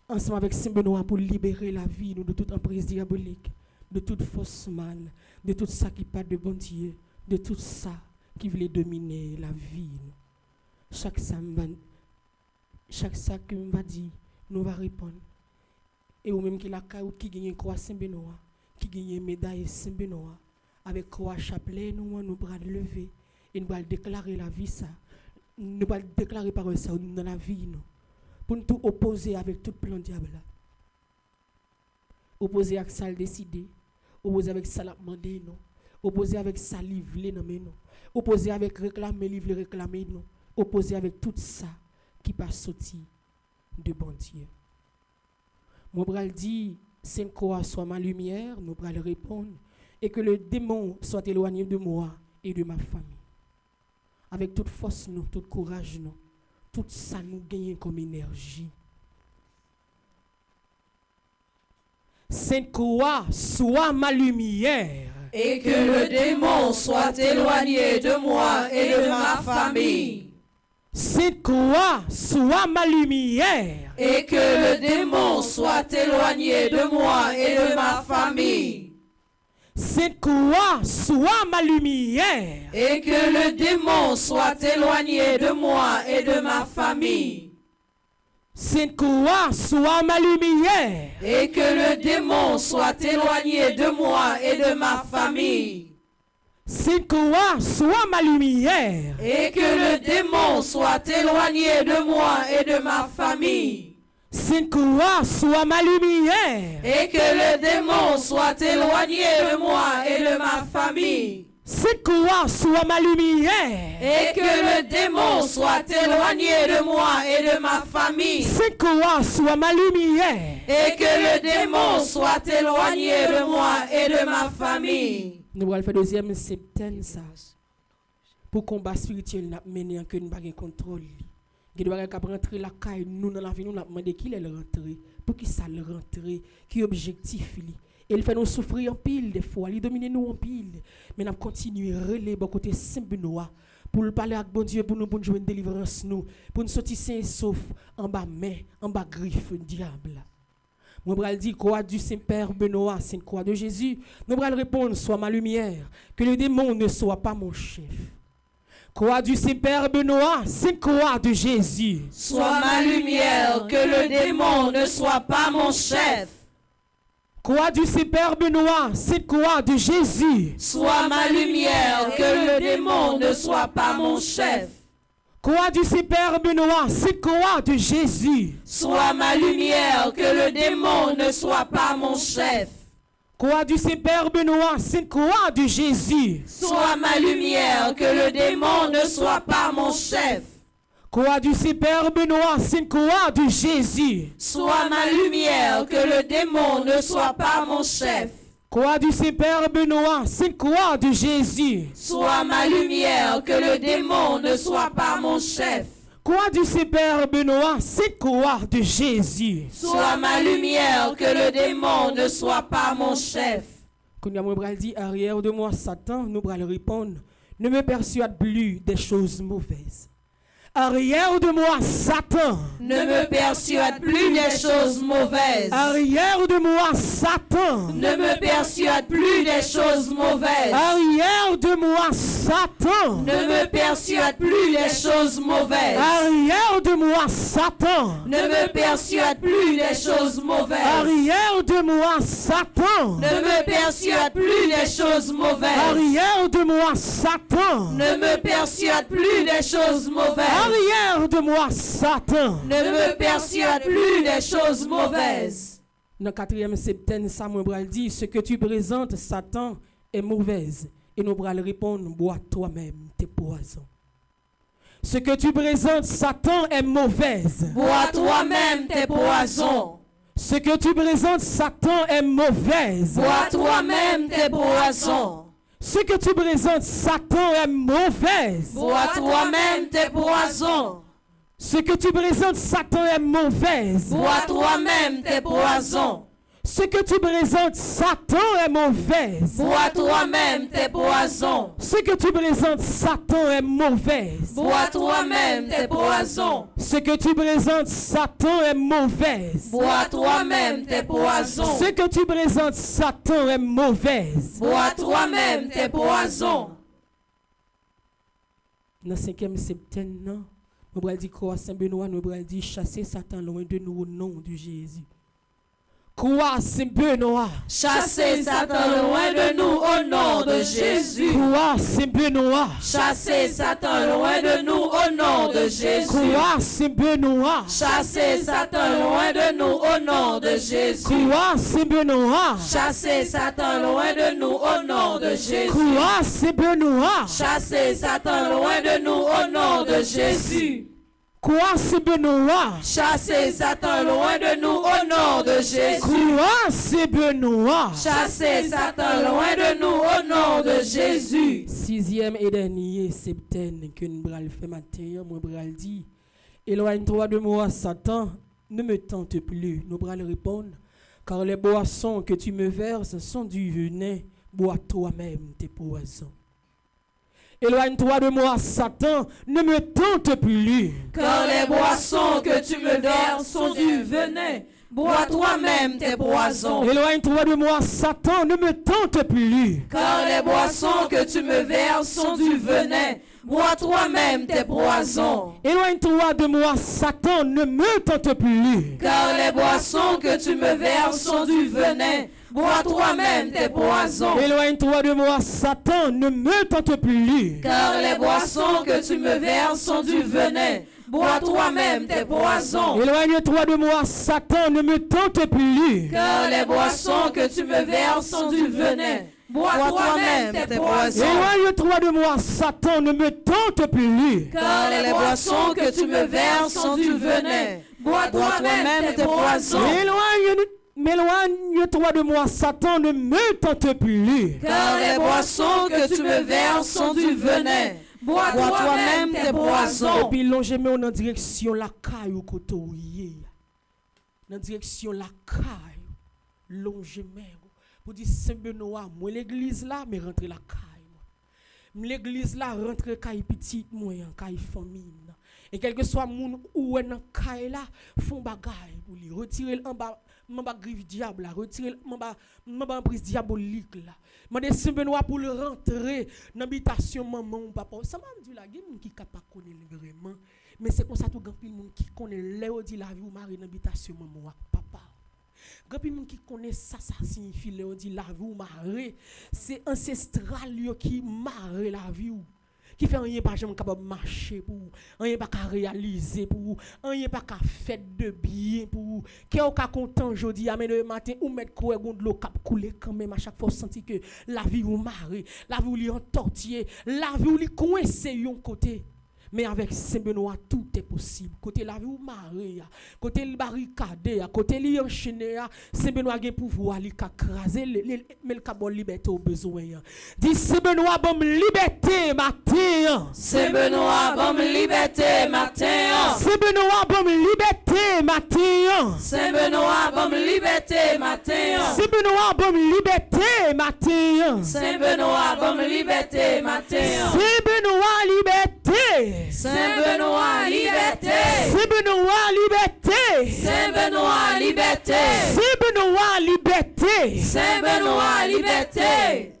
ensemble avec Saint Benoît pour libérer la vie nous de toute emprise diabolique, de toute fausse mal, de tout ça qui part de bon Dieu, de tout ça qui voulait dominer la vie. Chaque ça que me va dire, nous va répondre. Et ou même qui la qui gagne croix Saint Benoît, qui gagne médaille Saint Benoît avec croix chapelet nous bras lever. Et nous allons déclarer la vie ça. Nous allons déclarer par ça dans la vie nous. Pour nous tout opposer avec tout plan diable là. Opposer avec ça le décider. Opposer avec ça la demander non. Opposer avec ça livrer non mais non. Opposer avec réclamer livrer réclamer non. Opposer avec tout ça qui pas sorti de bon Dieu. Moi bral dit Sainte Croix soit ma lumière, nous bral répondre et que le démon soit éloigné de moi et de ma famille. Avec toute force, nous, tout courage, nous, tout ça nous gagne comme énergie. Sainte Croix, sois ma lumière. Et que le démon soit éloigné de moi et de ma famille. Sainte Croix, sois ma lumière. Et que le démon soit éloigné de moi et de ma famille. Sainte Croix, sois ma lumière. Et que le démon soit éloigné de moi et de ma famille. Sainte Croix, sois ma lumière. Et que le démon soit éloigné de moi et de ma famille. Sainte Croix, sois ma lumière. Et que le démon soit éloigné de moi et de ma famille. Sainte Croix, sois ma lumière. Et que le démon soit éloigné de moi et de ma famille. Sainte Croix, sois ma lumière. Et que le démon soit éloigné de moi et de ma famille. Sainte Croix, sois ma lumière. Et que le démon soit éloigné de moi et de ma famille. Nous allons faire deuxième septembre ça. Pour combat spirituel, nous mener que nous n'avons pas contrôle. Nous devons rentrer la caille, nous dans la vie, nous avons demandé qui est rentré, pour qui ça le rentrer, qui est objectif. Et il fait nous souffrir en pile des fois, il domine nous en pile. Mais nous continuons à relayer bon côté Saint Benoît pour le parler avec bon Dieu, pour nous jouer une délivrance, nous, pour nous sortir sain et sauf en bas main, en bas griffe, diable. Moi, je vais dire, croix du Saint-Père Benoît, Sainte Croix de Jésus. Nous allons répondre, sois ma lumière, que le démon ne soit pas mon chef. Croix du Saint-Père Benoît, Sainte Croix de Jésus. Sois ma lumière, que le démon ne soit pas mon chef. Croix du Saint-Père Benoît, Sainte Croix de Jésus. Sois ma lumière, que le démon ne soit pas mon chef. Croix du Saint-Père Benoît, cette croix de Jésus. Sois ma lumière, que le démon ne soit pas mon chef. Croix du Saint-Père Benoît, cette croix de Jésus. Sois ma lumière, que le démon ne soit pas mon chef. Croix du Saint-Père Benoît, cette croix de Jésus. Sois ma lumière, que le démon ne soit pas mon chef. Croix du Saint-Père Benoît, cette croix de Jésus. Sois ma lumière, que le démon ne soit pas mon chef. Croix du Saint-Père Benoît, cette croix de Jésus. Sois ma lumière, que le démon ne soit pas mon chef. Quand nous avons dit arrière de moi, Satan, nous allons répondre, ne me persuade plus des choses mauvaises. Arrière de moi, Satan. Ne me persuade plus des choses mauvaises. Arrière de moi, Satan. Ne me persuade plus des choses mauvaises. Arrière de moi, Satan. Ne me persuade plus des choses mauvaises. Arrière de moi, Satan. Ne me persuade plus des choses mauvaises. Arrière de moi, Satan. Ne me persuade plus des choses mauvaises. Arrière de moi, Satan. Ne me persuade plus des choses mauvaises. Arrière de moi, Satan. Ne me persuade plus des choses mauvaises. Dans 4e septembre, Samuel dit, ce que tu présentes, Satan, est mauvaise. Et nous allons répondre, bois toi-même tes poisons. Ce que tu présentes, Satan, est mauvaise. Bois toi-même tes poisons. Ce que tu présentes, Satan, est mauvaise. Bois toi-même tes poisons. Ce que tu présentes, Satan, est mauvaise. Bois toi-même tes poisons. Ce que tu présentes, Satan, est mauvaise. Bois toi-même tes poisons. Ce que tu présentes, Satan, est mauvaise. Bois toi-même tes poisons. Ce que tu présentes, Satan, est mauvaise. Bois toi-même tes poisons. Ce que tu présentes, Satan, est mauvaise. Bois toi-même tes poisons. Ce que tu présentes, Satan, est mauvaise. Bois toi-même tes poisons. Dans 5e septembre, nous allons dire croix Saint-Benoît, nous allons dire chasser Satan loin de nous au nom de Jésus. Croix Saint-Benoît. Chassez Satan loin de nous au nom de Jésus. Croix Saint-Benoît. Chassez Satan loin de nous au nom de Jésus. Croix Saint-Benoît. Chassez Satan loin de nous au nom de Jésus. Croix Saint-Benoît. Chassez Satan loin de nous au nom de Jésus. Croix Saint-Benoît. Chassez Satan loin de nous au nom de Jésus. Croix Saint-Benoît. Chassez Satan loin de nous au nom de Jésus. Croix Saint-Benoît. Chassez Satan loin de nous au nom de Jésus. 6e et dernier septembre que nous allons faire matin, nous allons dire, éloigne-toi de moi, Satan, ne me tente plus. Nous allons répondre, car les boissons que tu me verses sont du venin, bois toi-même tes poisons. Éloigne-toi de moi, Satan, ne me tente plus. Car les boissons que tu me verses sont du venin. Bois toi-même tes poisons. Éloigne-toi de moi, Satan, ne me tente plus. Car les boissons que tu me verses sont du venin. Bois toi-même tes poisons. Éloigne-toi de moi, Satan, ne me tente plus. Car les boissons que tu me verses sont du venin. Bois toi-même tes poisons. Éloigne-toi de moi, Satan, ne me tente plus. Car les boissons que tu me verses sont du venin. Bois toi-même tes poisons. Éloigne-toi de moi, Satan, ne me tente plus. Car les boissons que tu me verses sont du venin. Bois toi-même tes poisons. Éloigne-toi de moi, Satan, ne me tente plus. Car les boissons que tu me verses sont du venin. Bois toi-même tes poisons. Éloigne-toi de moi, Satan, ne me tente plus. Car les boissons que tu me verses sont du venin. Bois toi-même tes poisons. Et puis longez-moi dans direction la caille au côté. Dans direction la caille. Longez-moi. Pour dire Saint-Benoît, moi l'église là, mais rentre la caille. L'église là, rentre caille petite, moi, caille famille. Et quel que soit moun ou est dans caille là, font bagaille pour lui retirer en bas. M'a griffe diable là, retirer m'a prise diabolique là. M'a des Saint-Benoît pour le rentrer dans l'habitation maman ou papa. Ça m'a dit là, il y a des qui pas connaître vraiment, mais c'est comme ça tout grand pile monde qui connaît Léo dit la vie ou mari dans l'habitation maman ou papa. Grand pile monde qui connaît ça signifie Léo dit la vie ou mari, c'est ancestral qui marre la vie ou qui fait rien pas jamais capable marcher pour rien pas qu'à réaliser pour rien pas qu'à faire de bien pour qui est content aujourd'hui mais le matin ou mettre quoi de l'eau cap couler quand même à chaque fois sentir que la vie ou marre la vie ou li entortillé la vie ou li coincé yon côté. Mais avec Saint-Benoît, tout est possible. Côté la vie ou marée, côté le barricade, côté li enchaîné, Saint-Benoît a pouvoir li craser, mais le cabot liberté au besoin. Dis Saint-Benoît bon liberté matin. Saint-Benoît bon liberté matin. Saint-Benoît bon liberté matin. Saint-Benoît bon liberté matin. Saint-Benoît bon liberté matin. Saint-Benoît bon liberté matin. Saint-Benoît liberté. Saint-Benoît liberté. Saint-Benoît liberté. Saint-Benoît liberté. Saint-Benoît liberté. Saint-Benoît liberté.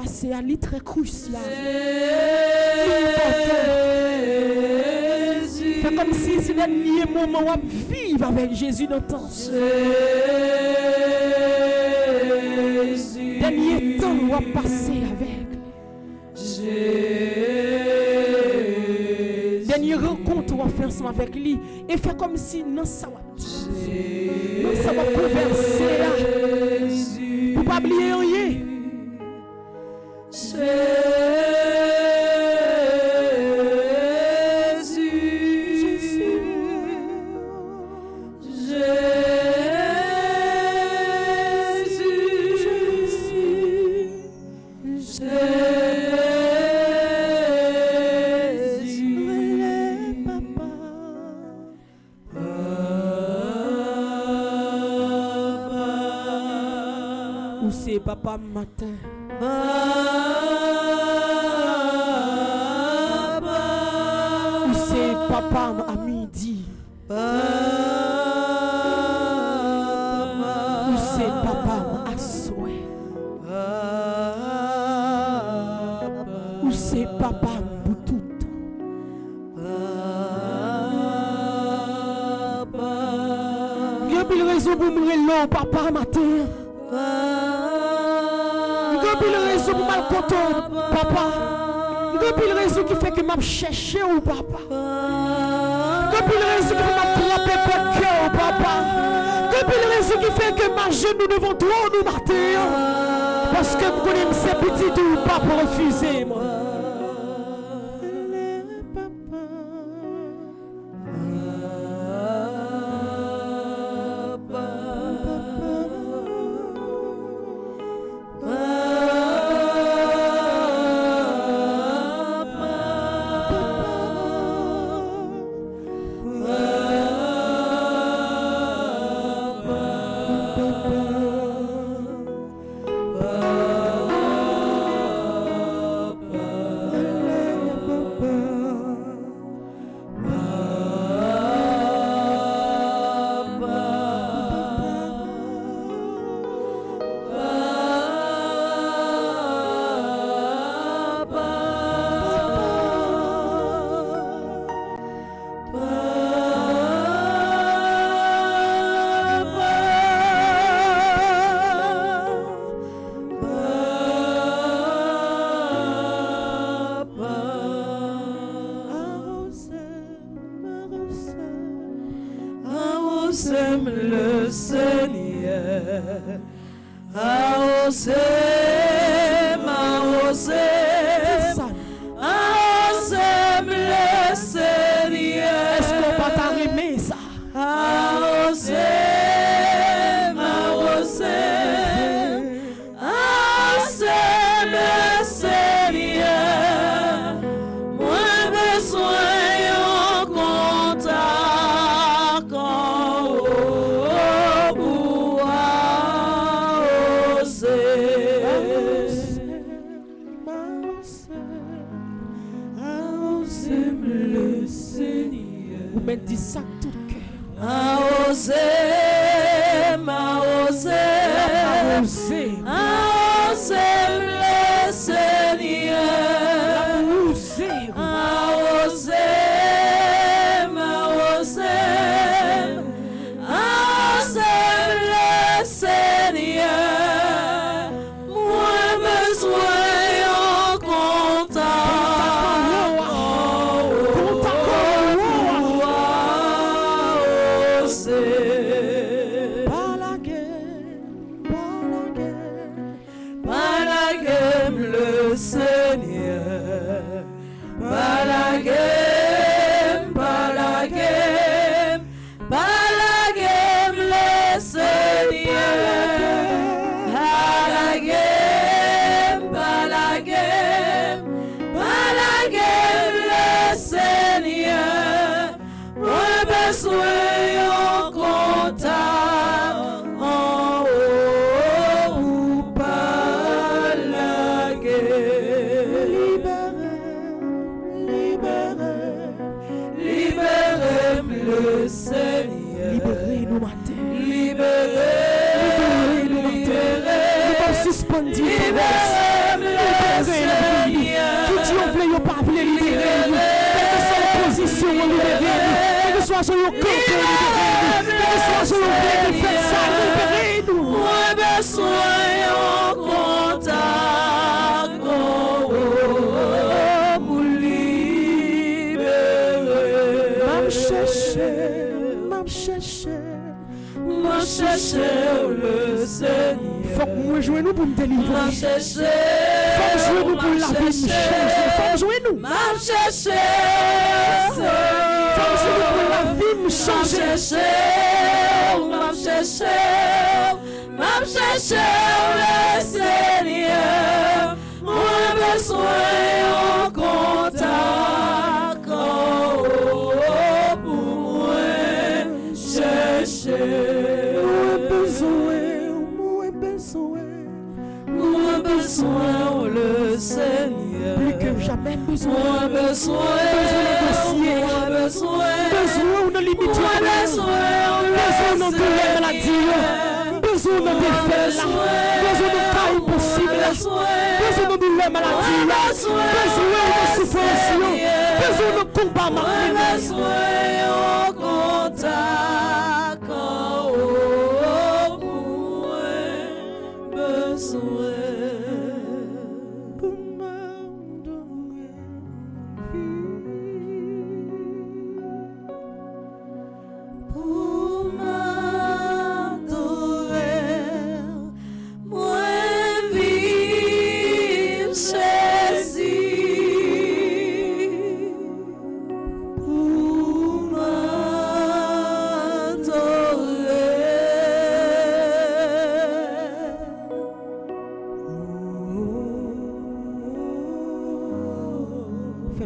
C'est un lit très crucial. C'est comme si c'est le dernier moment où on vit avec Jésus dans le temps. Dernier temps où on passer avec. Dernière rencontre où on fait ensemble avec lui. Et fait comme si non ça va converser là. Pour pas oublier rien. Papa matin. Ou c'est papa à midi. Ou c'est papa à souhait. Ou c'est papa pour tout temps. Il y a une raison pour me papa matin. Il raison pour mal content, papa. Il raison qui fait que m'a cherché ou papa. Il raison qui fait m'a frappé contre cœur, papa. Il raison qui fait que ma genou devant toi nous matin. Parce que vous connaissez ces petits ou pas pour refuser moi. Sème le Seigneur, arrosez, arrosez, arrosez Mais dis ça tout cœur. A osé, m'a osé, a osé le Seigneur. A osé, m'a osé, a osé le Seigneur. Moi besoin en contact. Seigneur, par la game, par la game, par la game, le Seigneur, par la game, par la game, par la game, le Seigneur, moi besoin en contact. Le Seigneur, libérez-nous matin, libérez-nous nous suspendus, libérez-nous, tout Dieu voulait pas voulait libérer-nous, quelle que soit la position, libérez-nous, quelle que soit sur le camp, libérez-nous, quelle que soit sur le fait de faire ça, libérez-nous. Moi besoin en contact, pour libérer. M'a cherché le Seigneur. Faut que moi jouer nous pour me délivrer. M'a cherché. Faut que jouer nous pour la vie me changer. Faut que jouer nous. M'a cherché. Faut que jouer nous pour la vie me changer. M'a cherché. M'a cherché le Seigneur. Moi besoin en contact. Moi besoin le Seigneur. Plus que jamais besoin. Moi besoin négocier. Moi besoin de limiter. Besoin de douleur maladie. Besoin de défaite. Besoin de cas impossible. Besoin de douleur maladie. Besoin de souffrance. Besoin de combat maladie. Besoin en contact.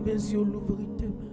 Les yeux l'ouvrir demain.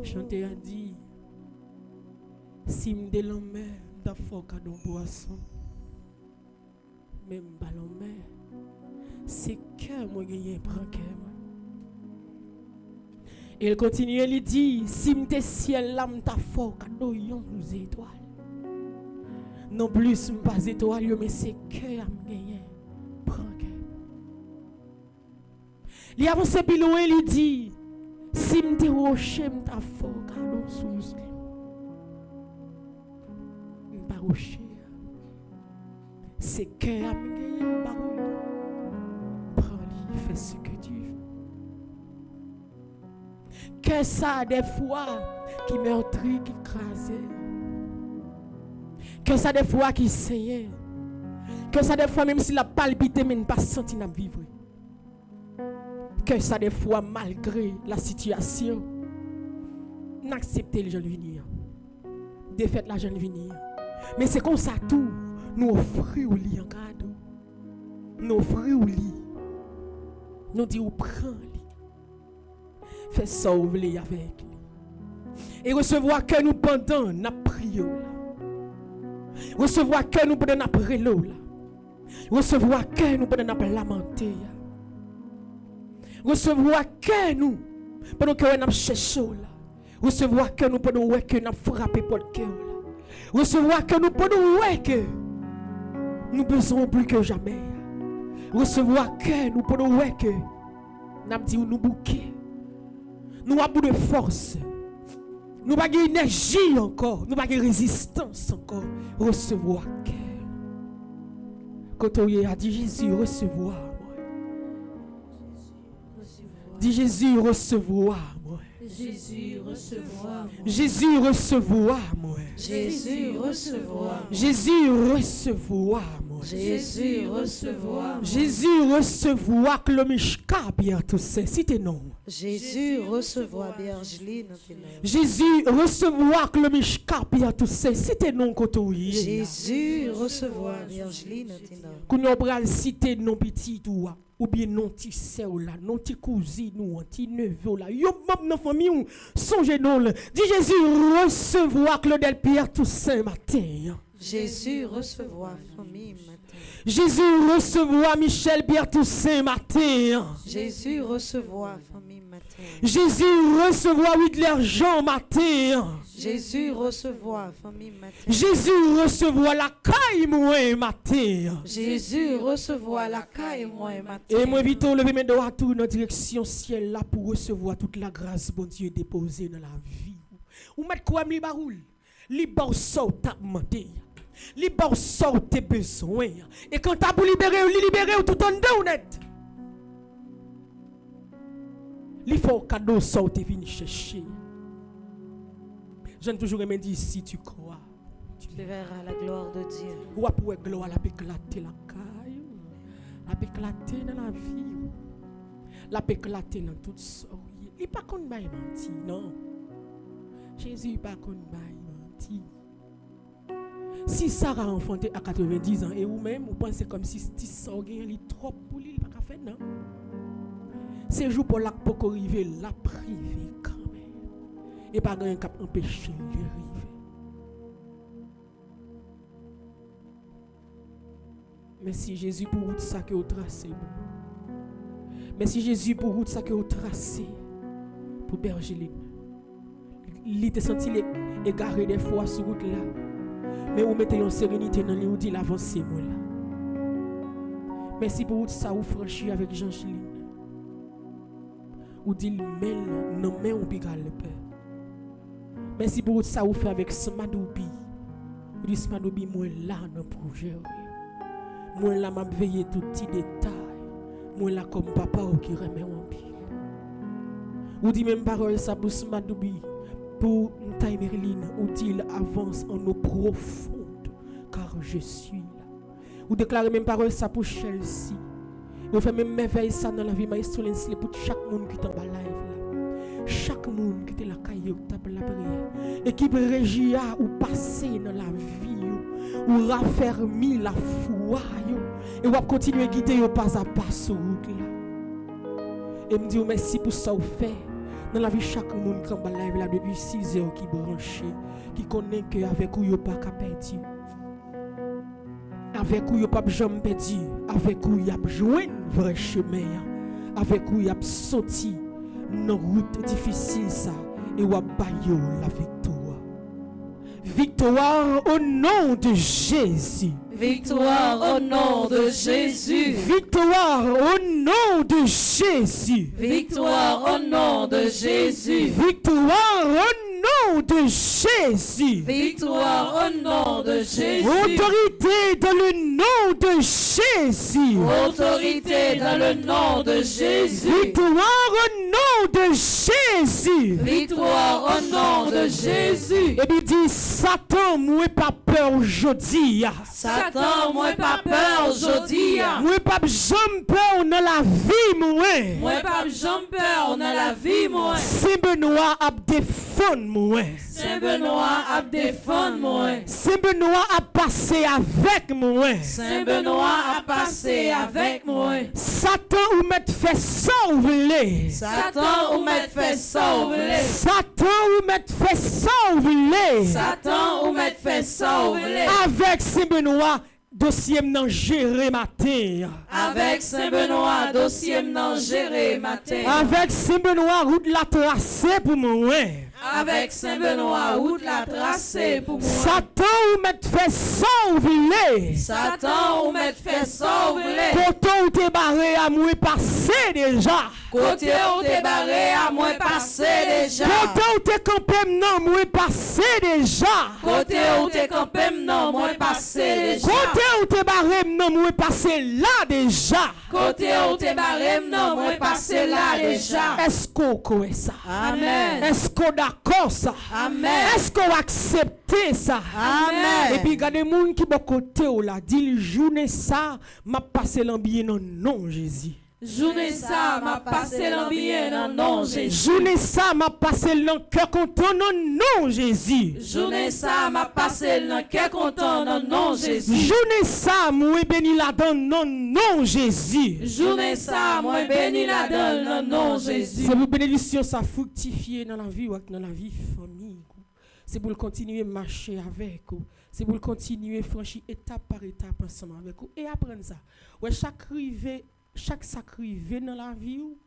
Chanter a dit, si me délamère, d'affaire cadeau poisson, même ballon mer, C'est cœur moi gagné prend cœur. Et il continue, il dit, si m'te ciel là m'ta fort cadeau yon nous étoiles. Non plus m'pas étoile mais c'est cœur me gagné prend cœur. Il avance plus loin, il dit, si m'te rocher m'ta fort cadeau sous l'eau. M'pas rocher. C'est cœur me gagné parole. Prends-le, fais ce que tu veux. Que ça des fois qui meurtrit, qui crasait. Que ça des fois qui saignait. Que ça des fois même si la palpité mais ne pas senti n'a vivre. Que ça des fois malgré la situation n'accepter le jeune venir. Défaite la jeune venir. Mais c'est comme ça tout nous offrir au lit en cadeau. Nous offrir au lit. Nous dit ou prends lit. Fais ça ou voulez avec lui. Et recevoir que nous pendant n'a prié là. Recevoir que nous pendant n'a prié là. Recevoir que nous pendant n'a lamenté. Recevoir que nous pendant que nous cherché là. Recevoir que nous pendant que nous frappé pour le cœur là. Recevoir que nous pendant que nous besoin plus que jamais. Recevoir que nous pendant que nous dit nous bouquet. Nous avons de force. Nous n'avons pas d'énergie encore. Nous n'avons pas de résistance encore. Recevoir cœur. Quand on a dit Jésus, recevoir moi. Dis Jésus, recevoir moi. Jésus, recevoir. Jésus, recevoir moi. Jésus, recevoir. Jésus, recevoir moi. Jésus, recevoir. Jésus, recevoir que le mishka bien tout ça. Si t'es non. Jésus, recevoir Bergeline. Jésus, recevoir que le mishka bien tout ça. Si t'es non kotoye. Jésus, recevoir Bergeline. Qu'on y a cité non petit ou bien non ti sœur là, non ti cousine ou ti neveu là. Yo même dans famille ou songe non là. Dis Jésus recevoir Claudel Pierre Toussaint matin. Jésus recevoir famille matin. Jésus recevoir Michel Pierre Toussaint matin. Jésus recevoir famille matin. Jésus recevoir Widler Jean matin. Jésus recevoir famille matin. Jésus recevoir la caille moi matin. Jésus recevoir la caille moi matin. Et moi vite lever mes doigts tout dans direction ciel là pour recevoir toute la grâce bon Dieu déposée dans la vie. Ou mettre quoi li baroul. Li ba so t'a demandé. Li ba so tes besoins. Et quand t'as pour libérer tout en dedans net. Li faut cadeau so te vini chercher. J'aime toujours me dire si tu crois. Tu verras la gloire de Dieu. Ou après gloire la éclater la caille. La éclater dans la vie. La éclater dans toute sorte. Il pas qu'on bail menti non. Jésus pas qu'on bail menti. Si Sarah a enfanté à 90 ans et ou même vous pensez comme si ce sorgien li trop pour lui pas faire non. C'est jour pour la pour arriver la privé quand même. Et pas rien cap empêcher lui arriver. Merci Jésus pour route ça que vous tracé. Merci Jésus pour route ça que vous tracé pour Bergeline. Il te senti égaré des fois sur route là. Mais vous mettez en sérénité dans lui, vous dites l'avancée moi là. Merci pour route ça vous franchir avec Jean-Chiline. Vous dites mêle non mais on pigal le père. Merci pour route ça vous fait avec Smadoubi. Vous dites Smadoubi moi là dans projet. Moi là m'a veillé tout petit détail. Moi là comme papa qui remet en pile. Vous dites même parole ça pour Smadoubi. Pour Ntaï Merlin, où il avance en eau profonde, car je suis là. Vous déclarez même parole ça pour Chelsea. Vous faites même merveille ça dans la vie maestro pour chaque monde qui est en bas live là. Chaque monde qui est la caillou qui tape la prière. Équipe régia ou passer dans la vie ou raffermi la foi et ou continuer à guider pas à pas sur route là. Et me dit merci pour ça vous fait. Dans la vie chaque monde qui est live là depuis 6 heures qui branché, qui connaît que avec ou yo pas qu'à perdre. Avec où yo pas jamais perdu, avec où y a joué vrai chemin, avec où y a sorti dans route difficile ça et ou a bayo la victoire. Victoire au nom de Jésus. Victoire au nom de Jésus. Victoire au nom de Jésus. Victoire au nom de Jésus. Victoire au nom de Jésus. Victoire au nom de Jésus. Autorité dans le nom de Jésus. Autorité dans le nom de Jésus. Victoire au nom de Jésus. Victoire au nom de Jésus. Et puis dit Satan, moi pas peur aujourd'hui. Satan, moi pas peur aujourd'hui. Moi pas jamais peur dans la vie moi. Moi pas jamais peur dans la vie moi. Saint Benoît a défendre moi. Saint Benoît a défendre moi. Saint Benoît a passé avec moi. Saint Benoît a passé avec moi. Satan ou met fait sauver. Satan ou met fait sauver. Satan ou met fait sauver. Satan ou met fait sauver. Avec Saint Benoît, dossier m'nan géré matin. Avec Saint Benoît, dossier m'nan géré matin. Avec Saint Benoît, route la tracée pour moi. Avec Saint Benoît, route la tracée pour moi. Satan ou met fait sauver. Satan ou met fait sauver. Côté où t'es barré à moi passé déjà. Côté où t'es barré à moi passé déjà. Côté où t'es campé non moi passé déjà. Côté où t'es campé non moi passé déjà. Côté où t'es barré non moi passé là déjà. Côté où t'es barré non moi passé là déjà. Est-ce qu'on connaît ça? Amen. Est-ce qu'on d'accord ça? Amen. Est-ce qu'on accepte ça? Amen. Et puis regardez moun qui bon côté ou là dit journée ça m'a passé l'ambiance non non Jésus. Journée ça m'a passé l'ambiance non non Jésus. Journée ça m'a passé le cœur content non non Jésus. Journée ça m'a passé le cœur content non non Jésus. Journée ça moi béni la donne non non Jésus. Journée ça moi béni la donne non non Jésus. C'est pour bénédiction ça fructifier dans la vie ou dans la vie famille. C'est pour continuer à marcher avec vous. C'est pour continuer à franchir étape par étape ensemble avec vous et apprendre ça. Ouais, chaque sacrifice dans la vie ou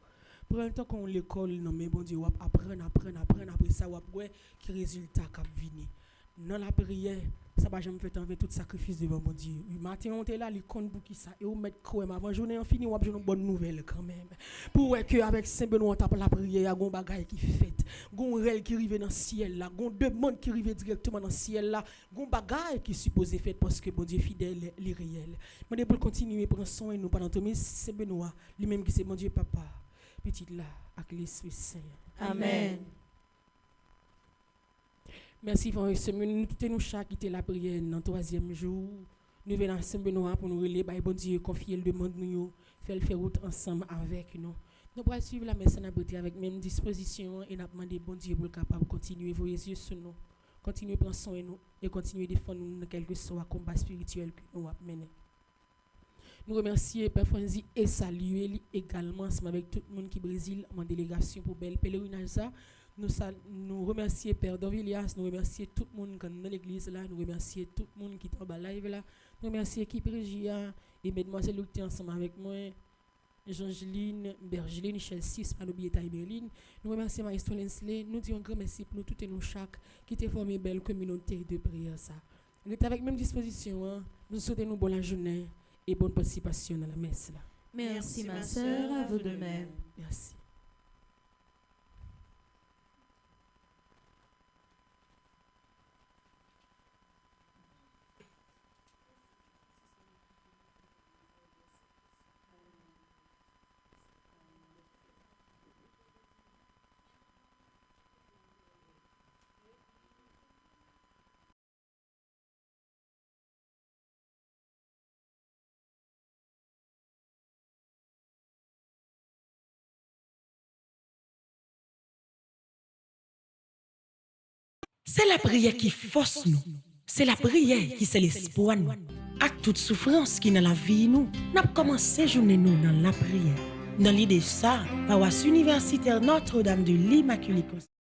prend le temps qu'on l'école non mais bon Dieu apprendre après ça ouais qui résultat cap venir dans la prière ça va jamais faire enlever tout sacrifice devant mon Dieu. Matin on est là li compte pour qui ça et on met quoi avant journée en fini on a une bonne nouvelle quand même pour que avec Saint Benoît tape la prière gon bagaille qui fait gon rel qui rive dans ciel là gon demande qui rive directement dans ciel là gon bagaille qui supposé fait parce que bon Dieu fidèle li réel mais pour continuer prendre soin nous pendant tout mais Saint Benoît lui-même qui c'est mon Dieu papa petit là avec l'Esprit Saint. Amen. Merci pour ce nous tout nous chaque quitter la prière dans le troisième jour. Nous venons à Saint-Benoît pour nous relayer, bon Dieu, confier le demande nous, faire route ensemble avec nous. Nous pourrons suivre la messe avec même disposition et nous demander bon Dieu pour capable continuer vos yeux sur nous, continuer à prendre soin de nous et continuer à défendre nous dans quel que soit le combat spirituel que nous avons mené. Nous remercions Père Franzi et saluer également avec tout le monde qui Brésil en délégation pour bel pèlerinage. Nous remercions Père Dorvilias, nous remercions tout le monde qui est dans l'église là, nous remercions tout le monde qui est en live là, nous remercions l'équipe Régia et mesdemoiselles qui étaient ensemble avec moi, Jean-Geline, Bergeline, Chelsea, Spanobi et Berlin. Nous remercions Maestro Lensley, nous disons un grand merci pour nous toutes et nous chaque qui ont formé une belle communauté de prière. Nous sommes avec même disposition, hein? Nous souhaitons une bonne journée et bonne participation à la messe là. Merci ma sœur, à vous de même. Merci. C'est la prière qui force nous. C'est la prière qui c'est l'espoir nous. Avec toute souffrance qui dans la vie nous, n'a commencé journée nous dans la prière. Dans l'idée ça, paroisse universitaire Notre-Dame de l'Immaculée Conception.